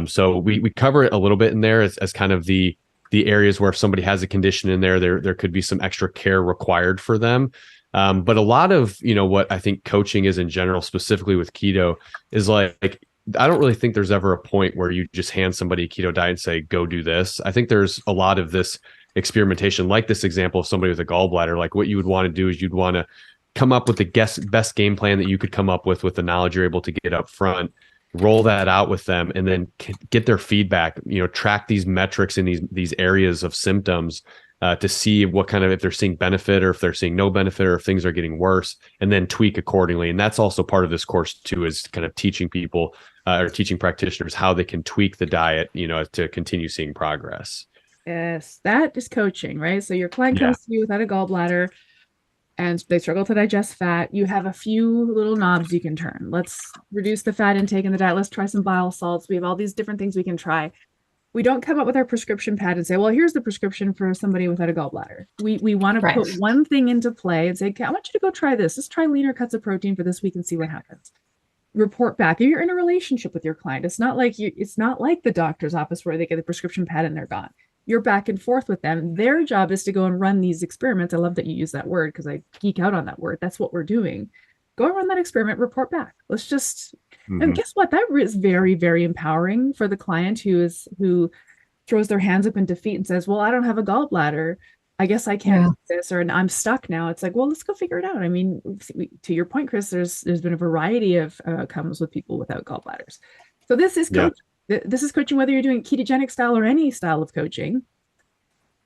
So we cover it a little bit in there as kind of the areas where if somebody has a condition in there could be some extra care required for them. But a lot of, what I think coaching is in general, specifically with keto, is I don't really think there's ever a point where you just hand somebody a keto diet and say, go do this. I think there's a lot of this experimentation, like this example of somebody with a gallbladder. What you would want to do is you'd want to come up with the best game plan that you could come up with the knowledge you're able to get up front, roll that out with them, and then get their feedback, track these metrics in these areas of symptoms to see what kind of, if they're seeing benefit or if they're seeing no benefit or if things are getting worse, and then tweak accordingly. And that's also part of this course too, is kind of teaching people or teaching practitioners how they can tweak the diet, to continue seeing progress. Yes, that is coaching, right? So your client comes to you without a gallbladder and they struggle to digest fat. You have a few little knobs you can turn. Let's reduce the fat intake in the diet. Let's try some bile salts. We have all these different things we can try. We don't come up with our prescription pad and say, well, here's the prescription for somebody without a gallbladder. We want to put one thing into play and say, okay, I want you to go try this. Let's try leaner cuts of protein for this week and see what happens. Report back. You're in a relationship with your client. It's not like the doctor's office where they get a prescription pad and they're gone. You're back and forth with them. Their job is to go and run these experiments. I love that you use that word because I geek out on that word. That's what we're doing. Go and run that experiment, report back. Let's just, and guess what? That is very, very empowering for the client who throws their hands up in defeat and says, well, I don't have a gallbladder. I guess I can't do this, or I'm stuck now. It's like, well, let's go figure it out. I mean, to your point, Chris, there's been a variety of outcomes with people without gallbladders. So this is coaching. This is coaching, whether you're doing ketogenic style or any style of coaching.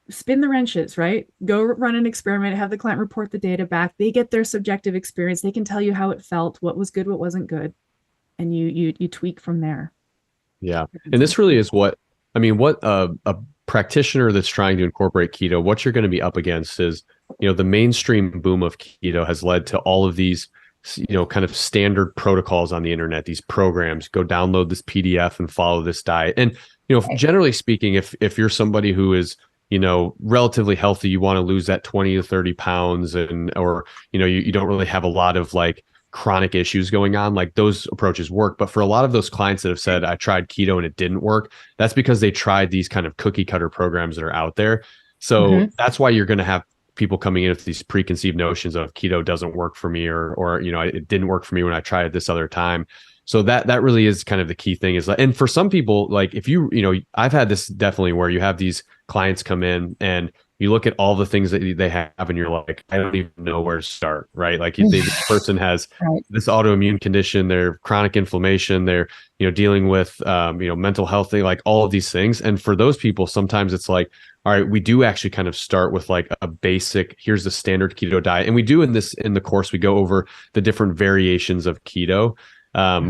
Spin the wrenches, right? Go run an experiment, have the client report the data back. They get their subjective experience. They can tell you how it felt, what was good, what wasn't good. And you tweak from there. Yeah. And this really is what a practitioner that's trying to incorporate keto, what you're going to be up against is the mainstream boom of keto has led to all of these, kind of standard protocols on the internet, these programs. Go download this PDF and follow this diet. And, generally speaking, if you're somebody who is, relatively healthy, you want to lose that 20 to 30 pounds or you don't really have a lot of like chronic issues going on, like those approaches work. But for a lot of those clients that have said, I tried keto and it didn't work, that's because they tried these kind of cookie cutter programs that are out there. So that's why you're going to have people coming in with these preconceived notions of keto doesn't work for me, or it didn't work for me when I tried it this other time. So that really is kind of the key thing is, and for some people, like if I've had this definitely where you have these clients come in and you look at all the things that they have and you're like, I don't even know where to start, right? Like this person has this autoimmune condition, they're chronic inflammation, they're, dealing with, mental health, like all of these things. And for those people, sometimes it's like, all right, we do actually kind of start with like a basic, here's the standard keto diet. And we do in the course, we go over the different variations of keto,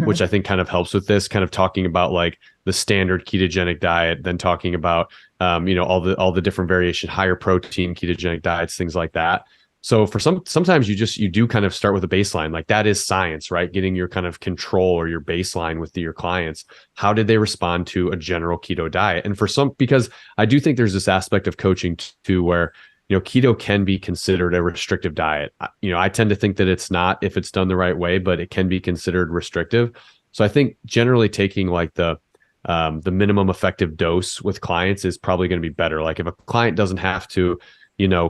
which I think kind of helps with this, kind of talking about like the standard ketogenic diet, then talking about, all the different variation, higher protein ketogenic diets, things like that. So for sometimes you do kind of start with a baseline, like that is science, right? Getting your kind of control or your baseline with your clients. How did they respond to a general keto diet? And for some, because I do think there's this aspect of coaching too, where, keto can be considered a restrictive diet. I tend to think that it's not if it's done the right way, but it can be considered restrictive. So I think generally taking like the minimum effective dose with clients is probably going to be better. Like if a client doesn't have to,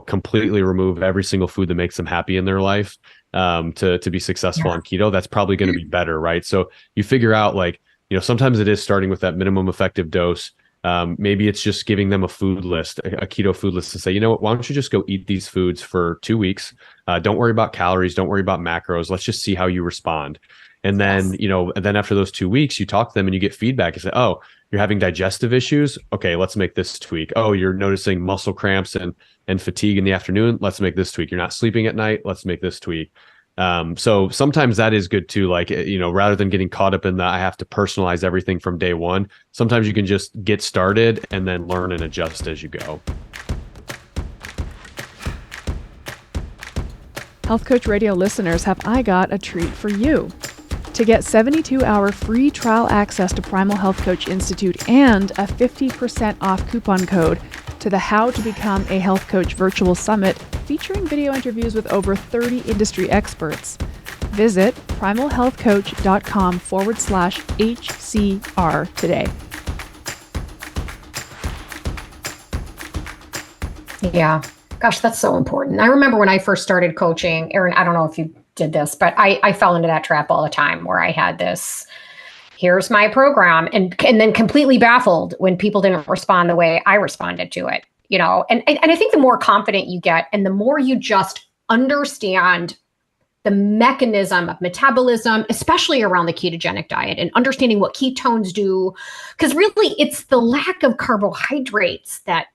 completely remove every single food that makes them happy in their life to be successful on keto, that's probably going to be better, right? So you figure out like, sometimes it is starting with that minimum effective dose. Maybe it's just giving them a food list, a keto food list to say, why don't you just go eat these foods for 2 weeks? Don't worry about calories. Don't worry about macros. Let's just see how you respond. And then, and then after those 2 weeks, you talk to them and you get feedback. You say, oh, you're having digestive issues. Okay, let's make this tweak. Oh, you're noticing muscle cramps and fatigue in the afternoon. Let's make this tweak. You're not sleeping at night. Let's make this tweak. So sometimes that is good too. Like, rather than getting caught up in I have to personalize everything from day one, sometimes you can just get started and then learn and adjust as you go. Health Coach Radio listeners, have I got a treat for you. To get 72-hour free trial access to Primal Health Coach Institute and a 50% off coupon code to the How to Become a Health Coach virtual summit featuring video interviews with over 30 industry experts, visit primalhealthcoach.com/HCR today. Yeah. Gosh, that's so important. I remember when I first started coaching, Erin, I don't know if you did this, but I fell into that trap all the time where I had this, here's my program, and then completely baffled when people didn't respond the way I responded to it, and I think the more confident you get and the more you just understand the mechanism of metabolism, especially around the ketogenic diet and understanding what ketones do, because really it's the lack of carbohydrates that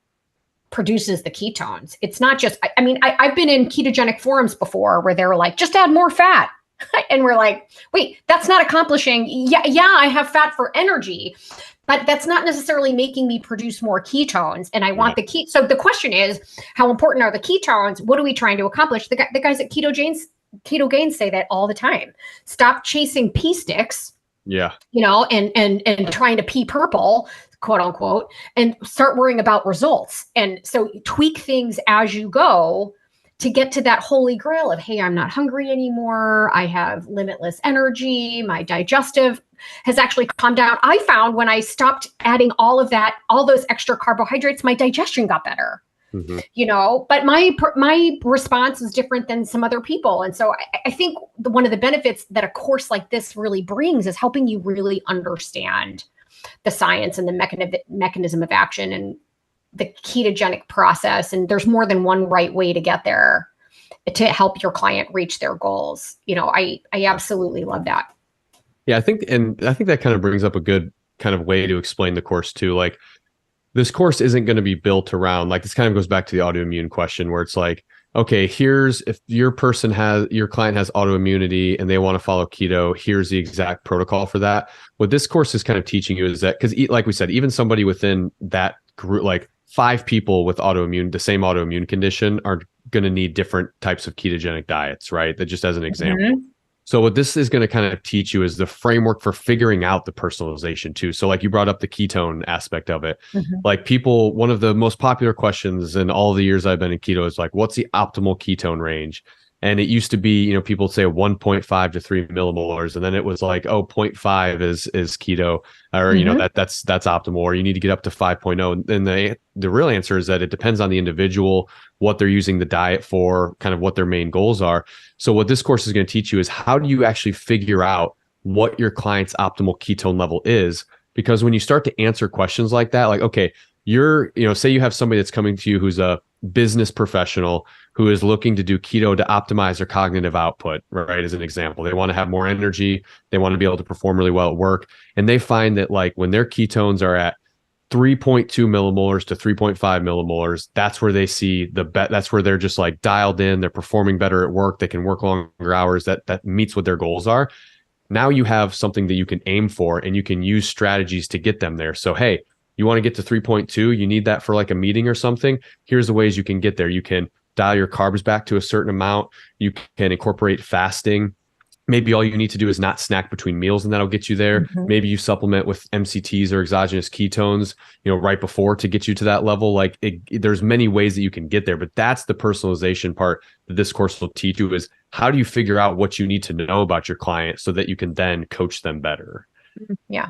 produces the ketones. It's not just, I've been in ketogenic forums before where they're like, just add more fat. And we're like, wait, that's not accomplishing. Yeah, I have fat for energy, but that's not necessarily making me produce more ketones. And I want the So the question is, how important are the ketones? What are we trying to accomplish? The guys at Ketogains say that all the time. Stop chasing pee sticks. Yeah. And trying to pee purple, quote unquote, and start worrying about results. And so tweak things as you go to get to that holy grail of, hey, I'm not hungry anymore. I have limitless energy. My digestive has actually calmed down. I found when I stopped adding all those extra carbohydrates, my digestion got better. But my response is different than some other people. And so I think one of the benefits that a course like this really brings is helping you really understand the science and the mechanism of action and the ketogenic process. And there's more than one right way to get there to help your client reach their goals. I absolutely love that. Yeah, I think that kind of brings up a good kind of way to explain the course too. Like, this course isn't going to be built around, like, this kind of goes back to the autoimmune question where it's like, okay, if your client has autoimmunity and they want to follow keto, here's the exact protocol for that. What this course is kind of teaching you is that, because like we said, even somebody within that group, like 5 people with the same autoimmune condition are going to need different types of ketogenic diets, right? That just as an example. So what this is going to kind of teach you is the framework for figuring out the personalization too. So like you brought up the ketone aspect of it. Like people, one of the most popular questions in all the years I've been in keto is like, what's the optimal ketone range? And it used to be, people say 1.5 to 3 millimolars. And then it was like, oh, 0.5 is keto, or, that's optimal, or you need to get up to 5.0. And the real answer is that it depends on the individual, what they're using the diet for, kind of what their main goals are. So what this course is going to teach you is how do you actually figure out what your client's optimal ketone level is? Because when you start to answer questions like that, like, okay, say you have somebody that's coming to you who's a business professional who is looking to do keto to optimize their cognitive output, right? As an example, they want to have more energy. They want to be able to perform really well at work. And they find that like when their ketones are at 3.2 millimolars to 3.5 millimolars, that's where they see that's where they're just like dialed in. They're performing better at work. They can work longer hours. That meets what their goals are. Now you have something that you can aim for and you can use strategies to get them there. So, hey, you want to get to 3.2, you need that for like a meeting or something. Here's the ways you can get there. You can dial your carbs back to a certain amount. You can incorporate fasting. Maybe all you need to do is not snack between meals and that'll get you there. Maybe you supplement with MCTs or exogenous ketones, right before to get you to that level. Like there's many ways that you can get there, but that's the personalization part that this course will teach you is how do you figure out what you need to know about your client so that you can then coach them better? Yeah.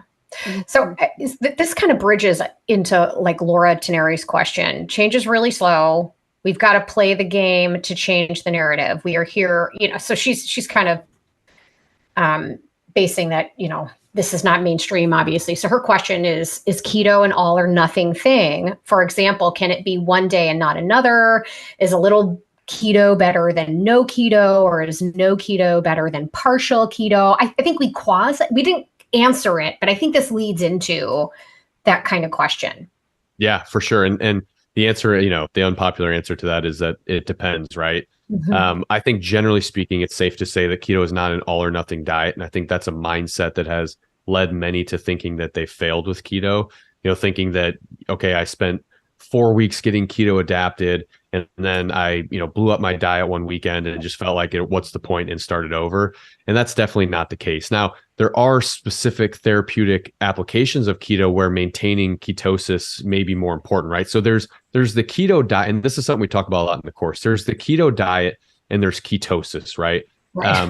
So this kind of bridges into like Laura Teneri's question. Change is really slow. We've got to play the game to change the narrative. We are here, so she's kind of basing that, this is not mainstream, obviously. So her question is keto an all or nothing thing? For example, can it be one day and not another? Is a little keto better than no keto, or is no keto better than partial keto? I think we didn't answer it, but I think this leads into that kind of question. Yeah, for sure. And the answer, the unpopular answer to that is that it depends, right? I think generally speaking, it's safe to say that keto is not an all or nothing diet. And I think that's a mindset that has led many to thinking that they failed with keto, thinking that, okay, I spent 4 weeks getting keto adapted and then I, blew up my diet one weekend and it just felt like what's the point, and started over. And that's definitely not the case. Now, there are specific therapeutic applications of keto where maintaining ketosis may be more important, right? So there's the keto diet, and this is something we talk about a lot in the course. There's the keto diet and there's ketosis, right?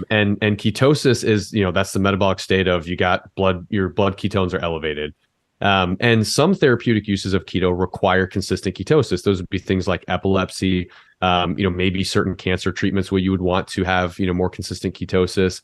And ketosis is, that's the metabolic state of your blood ketones are elevated. And some therapeutic uses of keto require consistent ketosis. Those would be things like epilepsy, maybe certain cancer treatments where you would want to have, more consistent ketosis.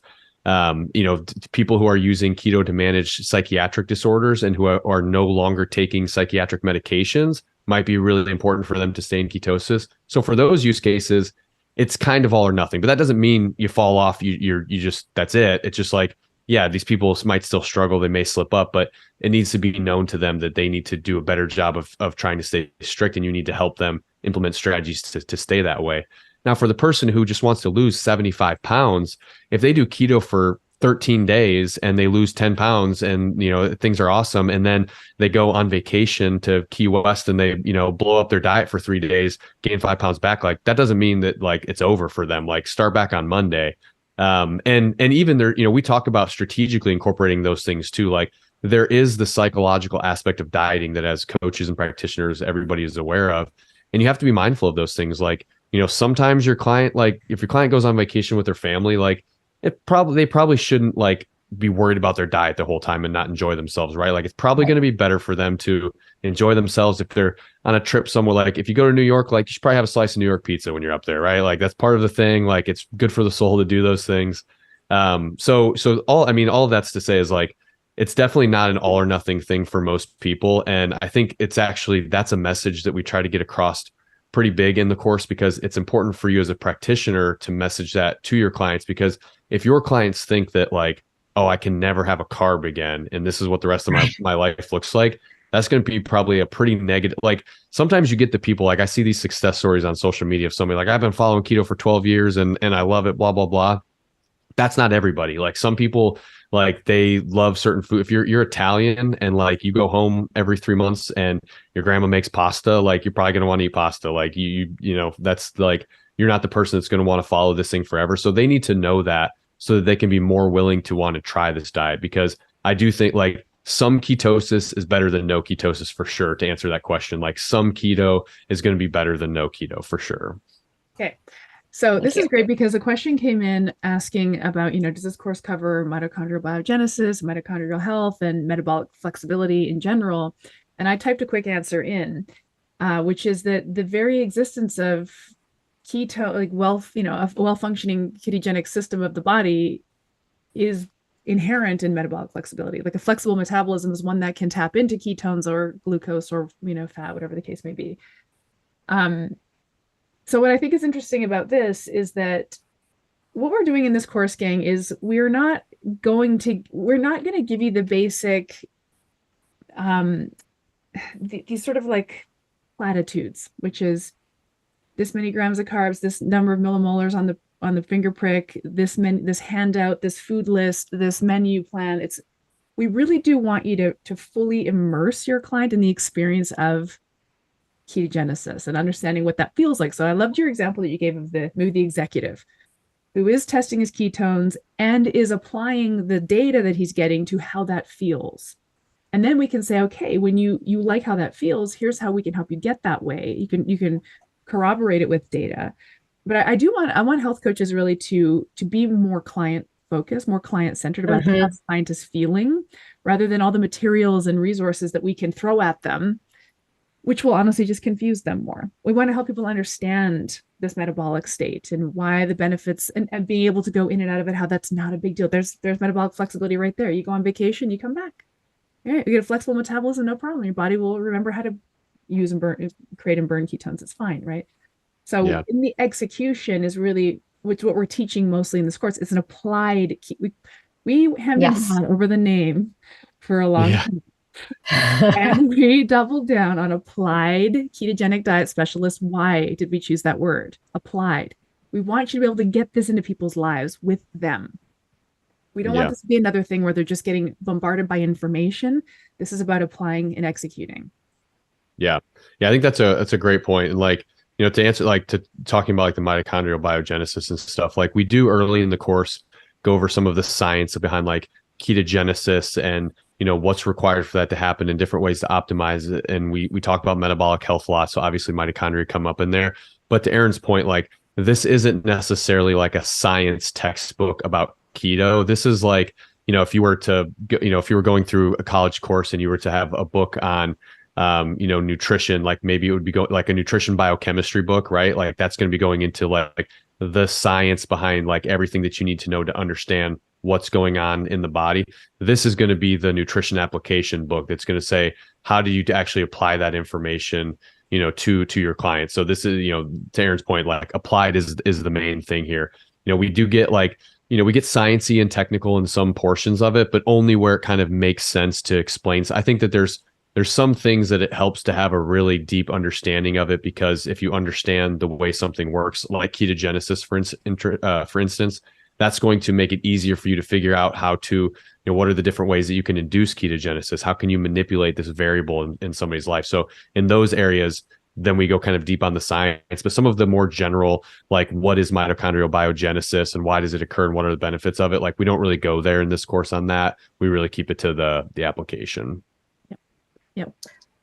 People who are using keto to manage psychiatric disorders and who are no longer taking psychiatric medications might be really important for them to stay in ketosis. So for those use cases, it's kind of all or nothing, but that doesn't mean you fall off. You just, that's it. It's just like, yeah, these people might still struggle. They may slip up, but it needs to be known to them that they need to do a better job of trying to stay strict, and you need to help them implement strategies to stay that way. Now, for the person who just wants to lose 75 pounds, if they do keto for 13 days and they lose 10 pounds and, things are awesome, and then they go on vacation to Key West and they, blow up their diet for 3 days, gain 5 pounds back, like that doesn't mean that like it's over for them. Like start back on Monday. And even there, we talk about strategically incorporating those things too. Like there is the psychological aspect of dieting that as coaches and practitioners, everybody is aware of. And you have to be mindful of those things. Like, sometimes your client, like if your client goes on vacation with their family, like they probably shouldn't like be worried about their diet the whole time and not enjoy themselves, right? Like it's probably going to be better for them to enjoy themselves if they're on a trip somewhere. Like if you go to New York, like you should probably have a slice of New York pizza when you're up there, right? Like that's part of the thing. Like it's good for the soul to do those things. So all of that's to say is like, it's definitely not an all or nothing thing for most people. And I think that's a message that we try to get across pretty big in the course, because it's important for you as a practitioner to message that to your clients. Because if your clients think that like, oh, I can never have a carb again, and this is what the rest of my life looks like, that's going to be probably a pretty negative. Like sometimes you get the people, like I see these success stories on social media of somebody like, I've been following keto for 12 years and I love it, blah, blah, blah. That's not everybody. Like some people, like they love certain food. If you're Italian and like you go home every 3 months and your grandma makes pasta, like you're probably going to want to eat pasta. Like that's like, you're not the person that's going to want to follow this thing forever. So they need to know that so that they can be more willing to want to try this diet, because I do think like some ketosis is better than no ketosis for sure. To answer that question, like some keto is going to be better than no keto for sure. Okay. So this is great because a question came in asking about, does this course cover mitochondrial biogenesis, mitochondrial health, and metabolic flexibility in general? And I typed a quick answer in, which is that the very existence of keto, like a well-functioning ketogenic system of the body is inherent in metabolic flexibility. Like a flexible metabolism is one that can tap into ketones or glucose or, fat, whatever the case may be. So what I think is interesting about this is that what we're doing in this course, gang, is we're not going to give you the basic, these sort of like platitudes, which is this many grams of carbs, this number of millimolars on the finger prick, this handout, this food list, this menu plan. We really do want you to fully immerse your client in the experience of ketogenesis and understanding what that feels like. So I loved your example that you gave of the executive who is testing his ketones and is applying the data that he's getting to how that feels. And then we can say, okay, when you like how that feels, here's how we can help you get that way. You can corroborate it with data. But I want health coaches really to be more client focused, more client centered about how the client is feeling, rather than all the materials and resources that we can throw at them, which will honestly just confuse them more. We want to help people understand this metabolic state and why the benefits and being able to go in and out of it, how that's not a big deal. There's metabolic flexibility right there. You go on vacation, you come back. All right, you get a flexible metabolism, no problem. Your body will remember how to use and create and burn ketones. It's fine, right? So in the execution is really, which what we're teaching mostly in this course, is an applied, we have been on over the name for a long time. And we doubled down on applied ketogenic diet specialist. Why did we choose that word? Applied. We want you to be able to get this into people's lives with them. We don't want this to be another thing where they're just getting bombarded by information. This is about applying and executing. Yeah. I think that's a great point. And like, to answer, like to talking about like the mitochondrial biogenesis and stuff, like we do early in the course go over some of the science behind like ketogenesis and what's required for that to happen and different ways to optimize it. And we talk about metabolic health a lot. So obviously mitochondria come up in there. But to Erin's point, like this isn't necessarily like a science textbook about keto. This is like, if you were going through a college course and you were to have a book on nutrition, like maybe it would be like a nutrition biochemistry book, right? Like that's going to be going into like the science behind like everything that you need to know to understand what's going on in the body. This is going to be the nutrition application book that's going to say, how do you actually apply that information, to your clients? So this is, to Erin's point, like applied is the main thing here. We do get like, we get sciencey and technical in some portions of it, but only where it kind of makes sense to explain. So I think that there's some things that it helps to have a really deep understanding of it, because if you understand the way something works, like ketogenesis, for instance, that's going to make it easier for you to figure out how to, what are the different ways that you can induce ketogenesis? How can you manipulate this variable in somebody's life? So in those areas, then we go kind of deep on the science, but some of the more general, like what is mitochondrial biogenesis and why does it occur and what are the benefits of it? Like we don't really go there in this course on that. We really keep it to the application. Yep.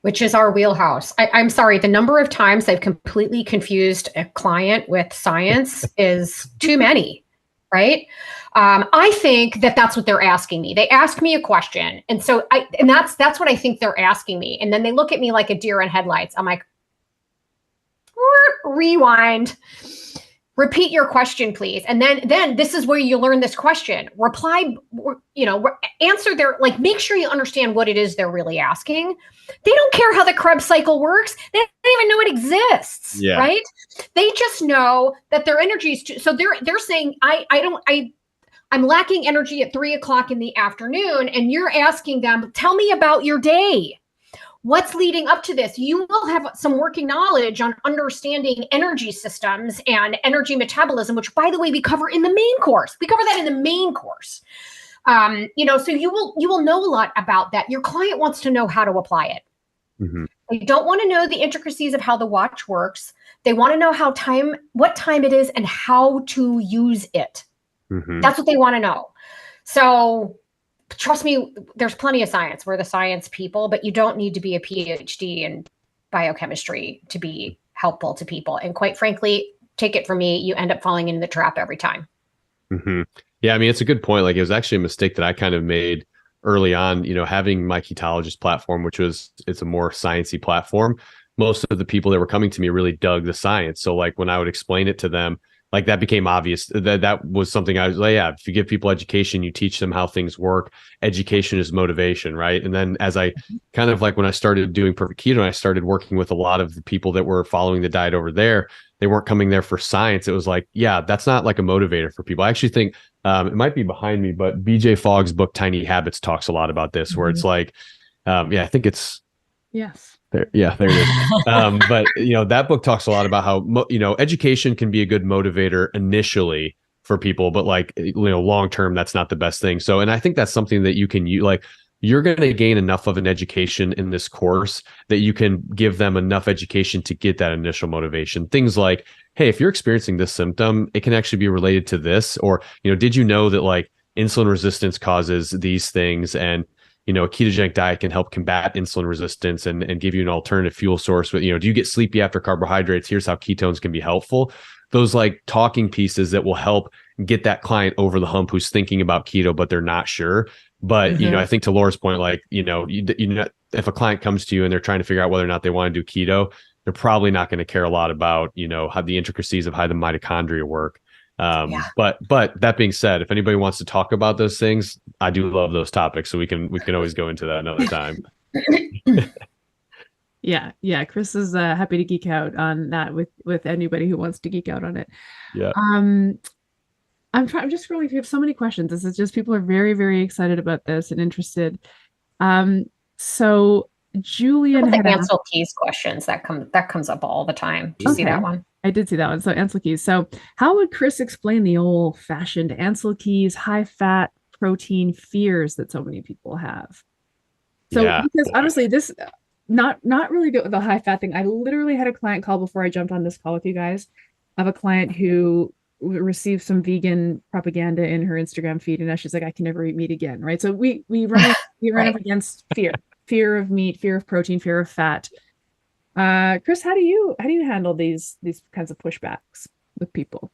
Which is our wheelhouse. I'm sorry, the number of times I've completely confused a client with science is too many, right? I think that's what they're asking me. They ask me a question. And so that's what I think they're asking me. And then they look at me like a deer in headlights. I'm like, rewind. Repeat your question, please. And then this is where you learn this question. Reply, answer their, like, make sure you understand what it is they're really asking. They don't care how the Krebs cycle works. They don't even know it exists, right? They just know that their energy is so they're saying, I'm lacking energy at 3:00 in the afternoon. And you're asking them, tell me about your day. What's leading up to this? You will have some working knowledge on understanding energy systems and energy metabolism, which, by the way, we cover in the main course. We cover that in the main course. So you will know a lot about that. Your client wants to know how to apply it. Mm-hmm. They don't want to know the intricacies of how the watch works. They want to know what time it is and how to use it. Mm-hmm. That's what they want to know. So trust me, there's plenty of science. We're the science people, but you don't need to be a PhD in biochemistry to be helpful to people. And quite frankly, take it from me, you end up falling into the trap every time. Mm-hmm. Yeah, I mean, it's a good point. Like, it was actually a mistake that I kind of made early on, having my ketologist platform, it's a more sciencey platform. Most of the people that were coming to me really dug the science. So like when I would explain it to them, like that became obvious that was something I was like, yeah, if you give people education, you teach them how things work. Education is motivation, right? And then as I kind of like when I started doing Perfect Keto and I started working with a lot of the people that were following the diet over there, they weren't coming there for science. It was like, yeah, that's not like a motivator for people. I actually think it might be behind me, but BJ Fogg's book, Tiny Habits, talks a lot about this, where it's like, I think it's, yes. There it is. But that book talks a lot about how education can be a good motivator initially for people, but like long term, that's not the best thing. So, and I think that's something that you can use. Like, you're going to gain enough of an education in this course that you can give them enough education to get that initial motivation. Things like, hey, if you're experiencing this symptom, it can actually be related to this, or did you know that like insulin resistance causes these things, and a ketogenic diet can help combat insulin resistance and give you an alternative fuel source. With, do you get sleepy after carbohydrates? Here's how ketones can be helpful. Those like talking pieces that will help get that client over the hump who's thinking about keto, but they're not sure. But, I think to Laura's point, like, if a client comes to you and they're trying to figure out whether or not they want to do keto, they're probably not going to care a lot about, how the intricacies of how the mitochondria work. But that being said, if anybody wants to talk about those things, I do love those topics. So we can always go into that another time. Yeah. Chris is happy to geek out on that with anybody who wants to geek out on it. Yeah. I'm just scrolling through. We have so many questions. This is just, people are very, very excited about this and interested. So Julian the had Ansel Keys questions that comes up all the time. Did you see that one? I did see that one. So Ansel Keys. So how would Chris explain the old fashioned Ansel Keys high fat protein fears that so many people have? So because honestly, this not really the high fat thing. I literally had a client call before I jumped on this call with you guys, of a client who received some vegan propaganda in her Instagram feed, and now she's like, I can never eat meat again. Right. So we run up against fear of meat, fear of protein, fear of fat. Chris, how do you handle these kinds of pushbacks with people?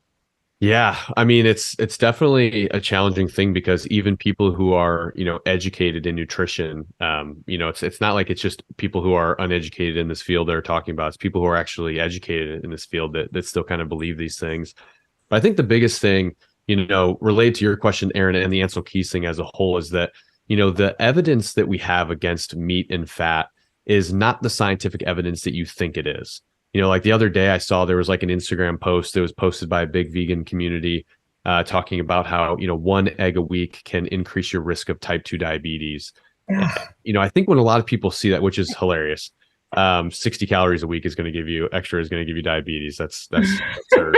Yeah, I mean, it's definitely a challenging thing, because even people who are, educated in nutrition, it's not like it's just people who are uneducated in this field that are talking about it. It's people who are actually educated in this field that still kind of believe these things. But I think the biggest thing, related to your question, Aaron, and the Ansel Keys thing as a whole, is that, the evidence that we have against meat and fat is not the scientific evidence that you think it is. Like the other day I saw there was like an Instagram post that was posted by a big vegan community talking about how, 1 egg a week can increase your risk of type 2 diabetes. And, I think when a lot of people see that, which is hilarious, 60 calories a week is going to give you diabetes. That's absurd.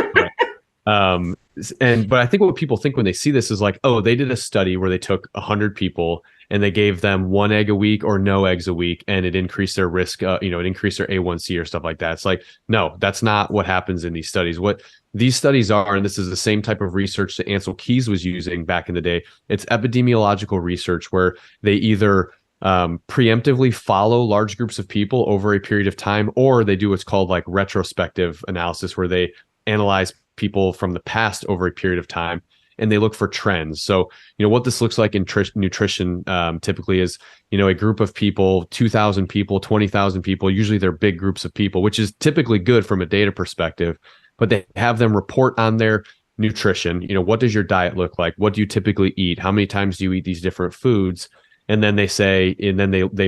But I think what people think when they see this is like, oh, they did a study where they took 100 people and they gave them 1 egg a week or no eggs a week, and it increased their risk, it increased their A1C or stuff like that. It's like, no, that's not what happens in these studies. What these studies are, and this is the same type of research that Ansel Keys was using back in the day, it's epidemiological research where they either preemptively follow large groups of people over a period of time, or they do what's called like retrospective analysis, where they analyze people from the past over a period of time, and they look for trends. So, what this looks like in nutrition typically is, a group of people, 2,000 people, 20,000 people, usually they're big groups of people, which is typically good from a data perspective, but they have them report on their nutrition. What does your diet look like? What do you typically eat? How many times do you eat these different foods? And then they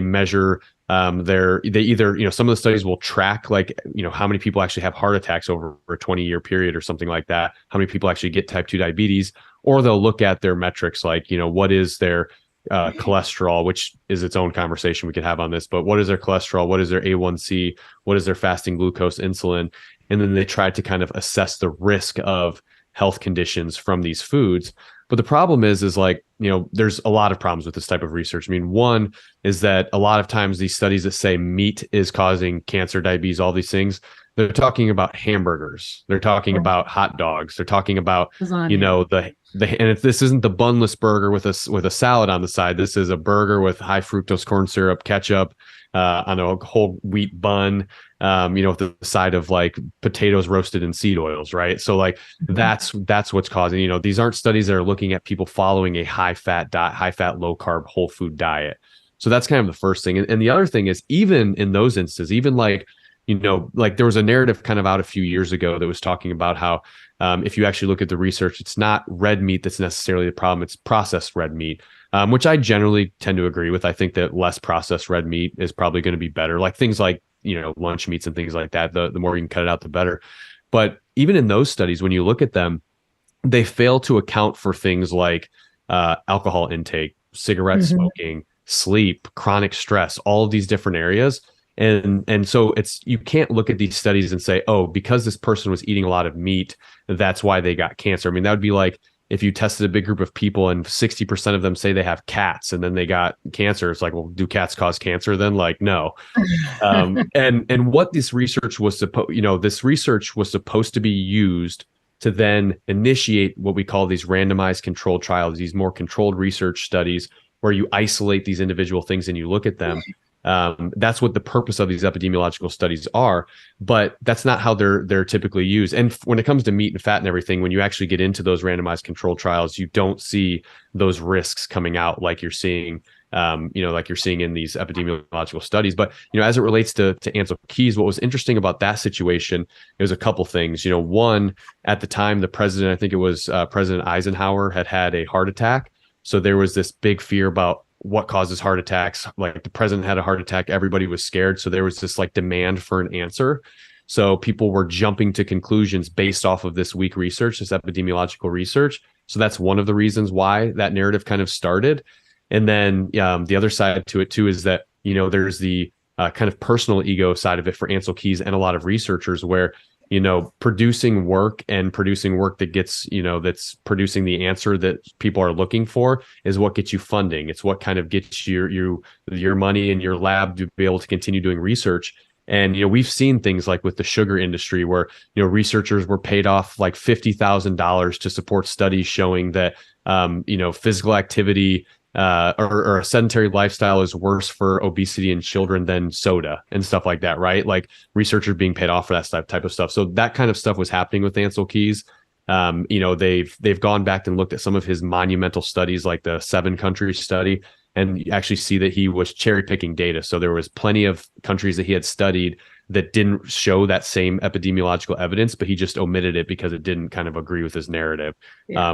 measure they either, some of the studies will track like, how many people actually have heart attacks over a 20-year period or something like that. How many people actually get type 2 diabetes, or they'll look at their metrics, like, what is their cholesterol, which is its own conversation we could have on this, but what is their cholesterol? What is their A1C? What is their fasting glucose, insulin? And then they try to kind of assess the risk of health conditions from these foods. But the problem is like, there's a lot of problems with this type of research. I mean, one is that a lot of times these studies that say meat is causing cancer, diabetes, all these things, they're talking about hamburgers. They're talking about hot dogs. They're talking about, and if this isn't the bunless burger with a salad on the side, this is a burger with high fructose corn syrup, ketchup, on a whole wheat bun, with the side of like potatoes roasted in seed oils, right? So like that's what's causing, these aren't studies that are looking at people following a high fat diet, high fat, low carb, whole food diet. So that's kind of the first thing. And the other thing is, even in those instances, even like, like there was a narrative kind of out a few years ago that was talking about how if you actually look at the research, it's not red meat that's necessarily the problem, it's processed red meat, which I generally tend to agree with. I think that less processed red meat is probably going to be better, like things like, lunch meats and things like that. The more you can cut it out, the better. But even in those studies, when you look at them, they fail to account for things like alcohol intake, cigarette smoking, sleep, chronic stress, all of these different areas. And so you can't look at these studies and say, oh, because this person was eating a lot of meat, that's why they got cancer. I mean, that would be like if you tested a big group of people and 60% of them say they have cats and then they got cancer. It's like, well, do cats cause cancer then? Like, no. And what this research was supposed to be used to then initiate what we call these randomized controlled trials, these more controlled research studies where you isolate these individual things and you look at them. That's what the purpose of these epidemiological studies are, but that's not how they're typically used. And when it comes to meat and fat and everything, when you actually get into those randomized controlled trials, you don't see those risks coming out like you're seeing, like you're seeing in these epidemiological studies. But as it relates to Ancel Keys, what was interesting about that situation, it was a couple things. One, at the time, the president, I think it was President Eisenhower, had a heart attack. So there was this big fear about what causes heart attacks. Like the president had a heart attack, everybody was scared. So there was this like demand for an answer. So people were jumping to conclusions based off of this weak research, this epidemiological research. So that's one of the reasons why that narrative kind of started. And then the other side to it too is that, there's the kind of personal ego side of it for Ancel Keys and a lot of researchers where, producing work that gets, that's producing the answer that people are looking for is what gets you funding. It's what kind of gets your money in your lab to be able to continue doing research. And, we've seen things like with the sugar industry where, researchers were paid off like $50,000 to support studies showing that, physical activity or a sedentary lifestyle is worse for obesity in children than soda and stuff like that, right? Like researchers being paid off for that type of stuff. So that kind of stuff was happening with Ancel Keys. They've gone back and looked at some of his monumental studies, like the 7-country study, and you actually see that he was cherry picking data. So there was plenty of countries that he had studied that didn't show that same epidemiological evidence, but he just omitted it because it didn't kind of agree with his narrative,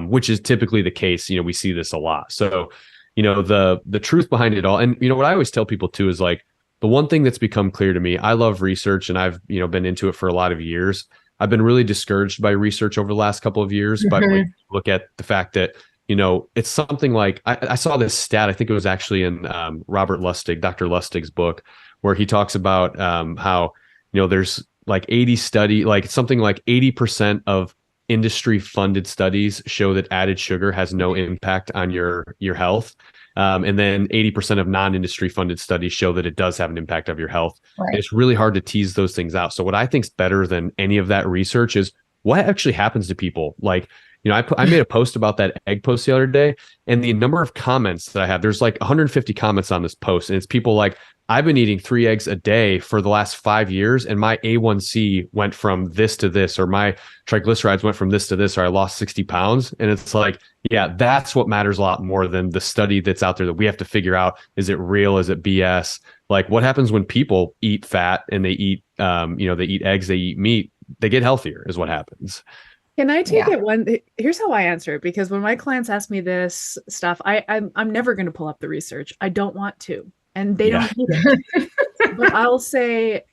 which is typically the case. We see this a lot. So the truth behind it all. And, what I always tell people too is like the one thing that's become clear to me, I love research and I've, been into it for a lot of years. I've been really discouraged by research over the last couple of years, but when you look at the fact that, it's something like, I saw this stat, I think it was actually in Dr. Lustig's book, where he talks about how, there's like something like 80% of industry funded studies show that added sugar has no impact on your health. And then 80% of non-industry funded studies show that it does have an impact of your health. Right. It's really hard to tease those things out. So what I think is better than any of that research is what actually happens to people. Like, I made a post about that egg post the other day, and the number of comments that I have, there's like 150 comments on this post, and it's people like, I've been eating 3 eggs a day for the last 5 years, and my A1C went from this to this, or my triglycerides went from this to this, or I lost 60 pounds. And it's like, yeah, that's what matters a lot more than the study that's out there that we have to figure out. Is it real? Is it BS? Like what happens when people eat fat and they eat, they eat eggs, they eat meat, they get healthier is what happens. Can I take it here's how I answer it, because when my clients ask me this stuff, I'm never going to pull up the research. I don't want to, and they don't need it. But I'll say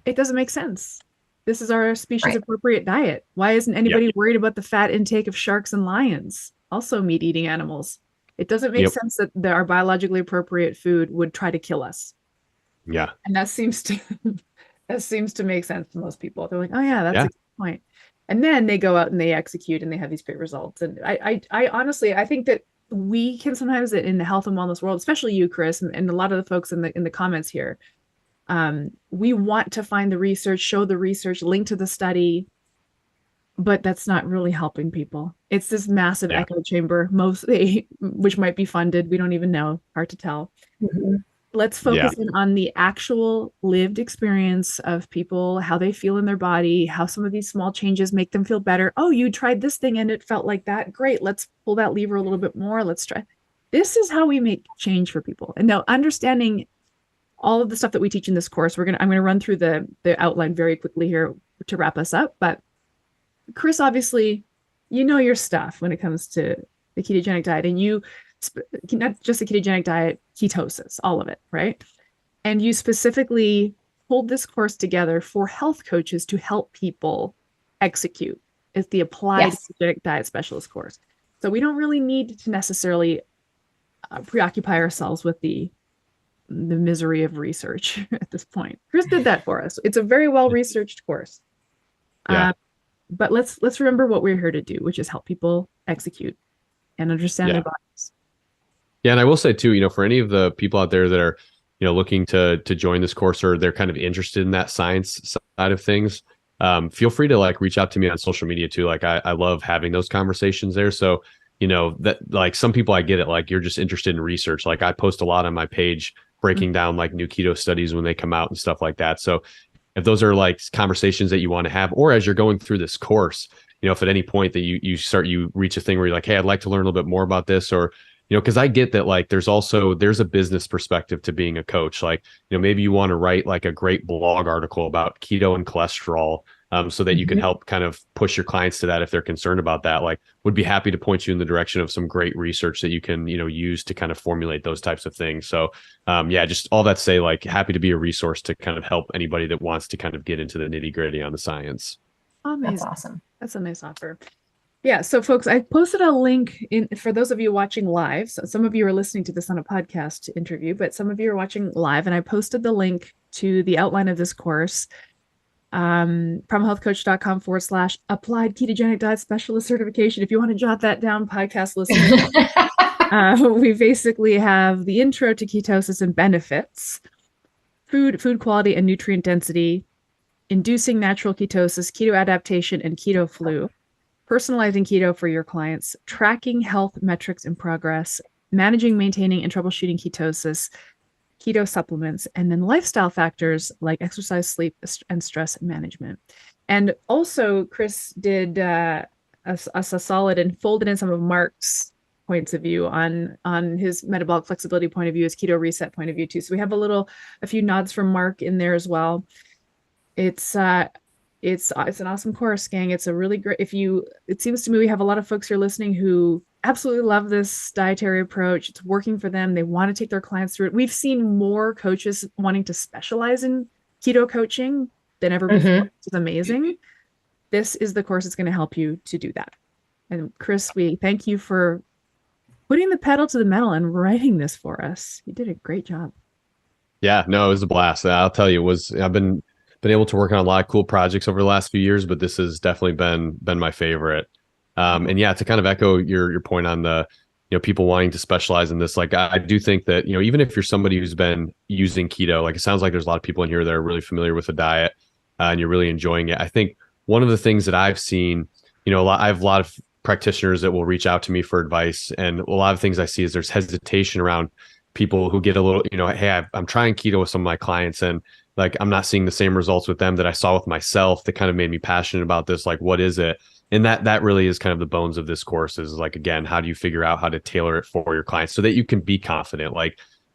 it doesn't make sense. This is our species appropriate diet. Why isn't anybody worried about the fat intake of sharks and lions, also meat eating animals? It doesn't make sense that our biologically appropriate food would try to kill us. Yeah. And that seems to make sense to most people. They're like, oh yeah, that's a good point. And then they go out and they execute and they have these great results. And I honestly, I think that we can sometimes in the health and wellness world, especially you, Chris, and a lot of the folks in the comments here, we want to find the research, show the research, link to the study, but that's not really helping people. It's this massive echo chamber, mostly, which might be funded. We don't even know. Hard to tell. Mm-hmm. Let's focus in on the actual lived experience of people, how they feel in their body, how some of these small changes make them feel better. Oh, you tried this thing and it felt like that. Great. Let's pull that lever a little bit more. Let's try. This is how we make change for people. And now understanding all of the stuff that we teach in this course, I'm going to run through the outline very quickly here to wrap us up. But Chris, obviously, you know your stuff when it comes to the ketogenic diet, and you, not just the ketogenic diet, ketosis, all of it, right? And you specifically pulled this course together for health coaches to help people execute. It's the Applied Ketogenic Diet Specialist course. So we don't really need to necessarily preoccupy ourselves with the misery of research at this point. Chris did that for us. It's a very well-researched course. But let's remember what we're here to do, which is help people execute and understand their bodies. Yeah, and I will say too, for any of the people out there that are, looking to join this course, or they're kind of interested in that science side of things, feel free to reach out to me on social media too. I love having those conversations there. So, that some people, I get it. You're just interested in research. I post a lot on my page breaking down new keto studies when they come out and stuff like that. So if those are conversations that you want to have, or as you're going through this course, if at any point that you reach a thing where you're like, hey, I'd like to learn a little bit more about this, or, because I get that there's a business perspective to being a coach. Maybe you want to write a great blog article about keto and cholesterol, so that you can help kind of push your clients to that if they're concerned about that. Would be happy to point you in the direction of some great research that you can, use to kind of formulate those types of things. So just all that to say, happy to be a resource to kind of help anybody that wants to kind of get into the nitty gritty on the science. Amazing. That's awesome. That's a nice offer. Yeah. So folks, I posted a link for those of you watching live. So some of you are listening to this on a podcast interview, but some of you are watching live, and I posted the link to the outline of this course. primalhealthcoach.com/applied ketogenic diet specialist certification. If you want to jot that down, podcast listeners, we basically have the intro to ketosis and benefits, food quality and nutrient density, inducing natural ketosis, keto adaptation, and keto flu, personalizing keto for your clients, tracking health metrics and progress, managing, maintaining, and troubleshooting ketosis, keto supplements, and then lifestyle factors like exercise, sleep, and stress management. And also, Chris did us a solid and folded in some of Mark's points of view on his metabolic flexibility point of view, his keto reset point of view too. So we have a few nods from Mark in there as well. It's an awesome course, gang. It's a really great, it seems to me we have a lot of folks here listening who absolutely love this dietary approach. It's working for them. They want to take their clients through it. We've seen more coaches wanting to specialize in keto coaching than ever before, which is amazing. This is the course that's going to help you to do that. And Chris, we thank you for putting the pedal to the metal and writing this for us. You did a great job. Yeah, no, it was a blast. I'll tell you, I've been able to work on a lot of cool projects over the last few years, but this has definitely been my favorite. And yeah, to kind of echo your point on the, people wanting to specialize in this, I do think that, even if you're somebody who's been using keto, it sounds like there's a lot of people in here that are really familiar with the diet, and you're really enjoying it. I think one of the things that I've seen, I have a lot of practitioners that will reach out to me for advice, and a lot of things I see is there's hesitation around people who get a little, hey, I'm trying keto with some of my clients, and I'm not seeing the same results with them that I saw with myself that kind of made me passionate about this. What is it? And that really is kind of the bones of this course is again, how do you figure out how to tailor it for your clients so that you can be confident?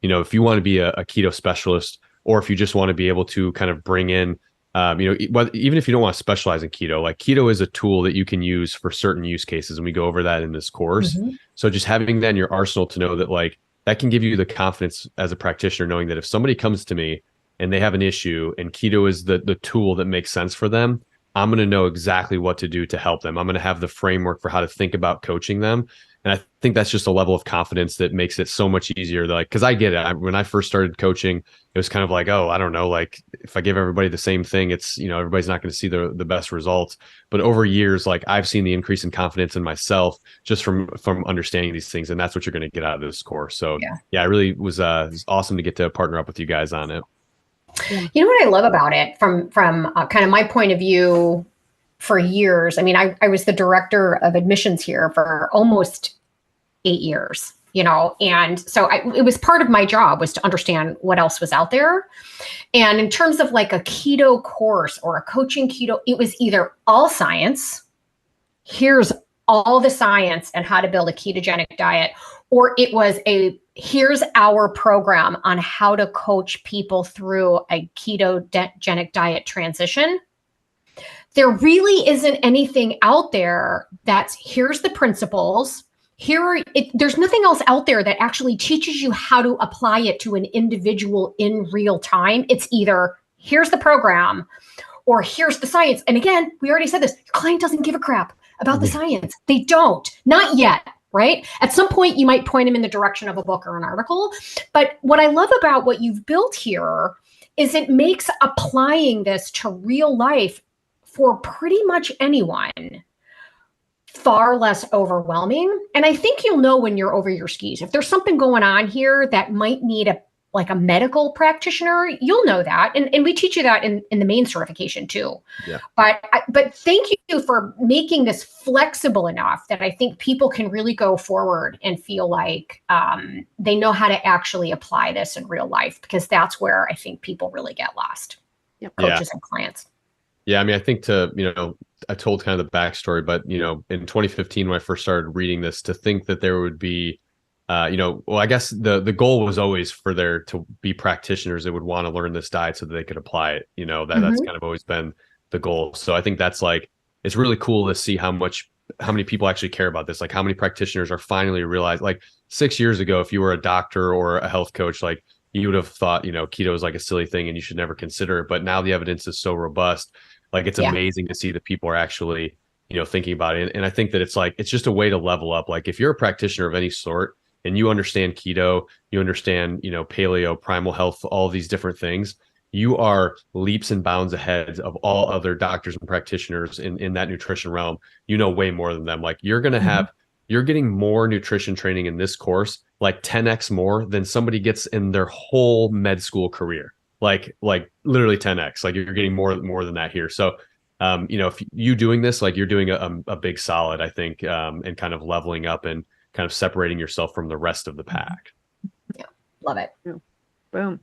If you want to be a keto specialist, or if you just want to be able to kind of bring in, even if you don't want to specialize in keto, keto is a tool that you can use for certain use cases. And we go over that in this course. So just having that in your arsenal to know that that can give you the confidence as a practitioner, knowing that if somebody comes to me and they have an issue and keto is the tool that makes sense for them, I'm going to know exactly what to do to help them. I'm going to have the framework for how to think about coaching them. And I think that's just a level of confidence that makes it so much easier. Like, because I get it. When I first started coaching, it was kind of like, oh, I don't know, like if I give everybody the same thing, it's, everybody's not going to see the best results. But over years, like I've seen the increase in confidence in myself just from understanding these things, and that's what you're going to get out of this course. So yeah, it really was awesome to get to partner up with you guys on it. You know what I love about it from kind of my point of view for years. I mean, I was the director of admissions here for almost 8 years, and so it was part of my job was to understand what else was out there. And in terms of like a keto course or a coaching keto, it was either all science, here's all the science and how to build a ketogenic diet, or it was here's our program on how to coach people through a ketogenic diet transition. There really isn't anything out there that's here's the principles. There's nothing else out there that actually teaches you how to apply it to an individual in real time. It's either here's the program or here's the science. And again, we already said this, your client doesn't give a crap about the science. They don't, not yet, right? At some point you might point them in the direction of a book or an article. But what I love about what you've built here is it makes applying this to real life for pretty much anyone far less overwhelming. And I think you'll know when you're over your skis. If there's something going on here that might need a medical practitioner, you'll know that. And we teach you that in the main certification too. Yeah. But thank you for making this flexible enough that I think people can really go forward and feel like they know how to actually apply this in real life, because that's where I think people really get lost. Coaches and clients. Yeah, I mean, I think I told kind of the backstory, but, in 2015, when I first started reading this, to think that there would be, well, I guess the goal was always for there to be practitioners that would want to learn this diet so that they could apply it. That's kind of always been the goal. So I think that's it's really cool to see how many people actually care about this. Like how many practitioners are finally realized, like 6 years ago, if you were a doctor or a health coach, like you would have thought, keto is like a silly thing and you should never consider it. But now the evidence is so robust. Like it's amazing to see that people are actually, thinking about it. And I think that it's just a way to level up. Like if you're a practitioner of any sort and you understand keto, you understand, paleo, primal health, all these different things, you are leaps and bounds ahead of all other doctors and practitioners in that nutrition realm. Way more than them. Like you're going to you're getting more nutrition training in this course, like 10x more than somebody gets in their whole med school career. Like literally 10x, like you're getting more than that here. So, if you doing this, like you're doing a big solid, I think, and kind of leveling up and kind of separating yourself from the rest of the pack. Yeah. Love it. Boom.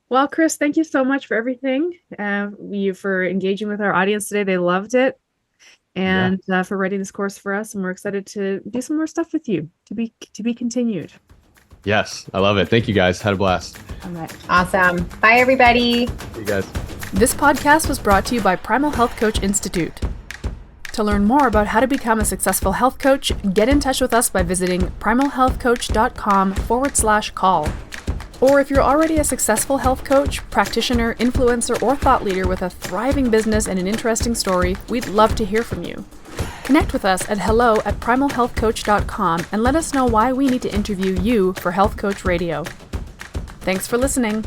Well, Chris, thank you so much for everything. For engaging with our audience today. They loved it. And for writing this course for us. And we're excited to do some more stuff with you to be continued. Yes, I love it. Thank you guys. Had a blast. All right. Awesome. Bye, everybody. See you guys. This podcast was brought to you by Primal Health Coach Institute. To learn more about how to become a successful health coach, get in touch with us by visiting primalhealthcoach.com/call. Or if you're already a successful health coach, practitioner, influencer, or thought leader with a thriving business and an interesting story, we'd love to hear from you. Connect with us at hello@primalhealthcoach.com and let us know why we need to interview you for Health Coach Radio. Thanks for listening.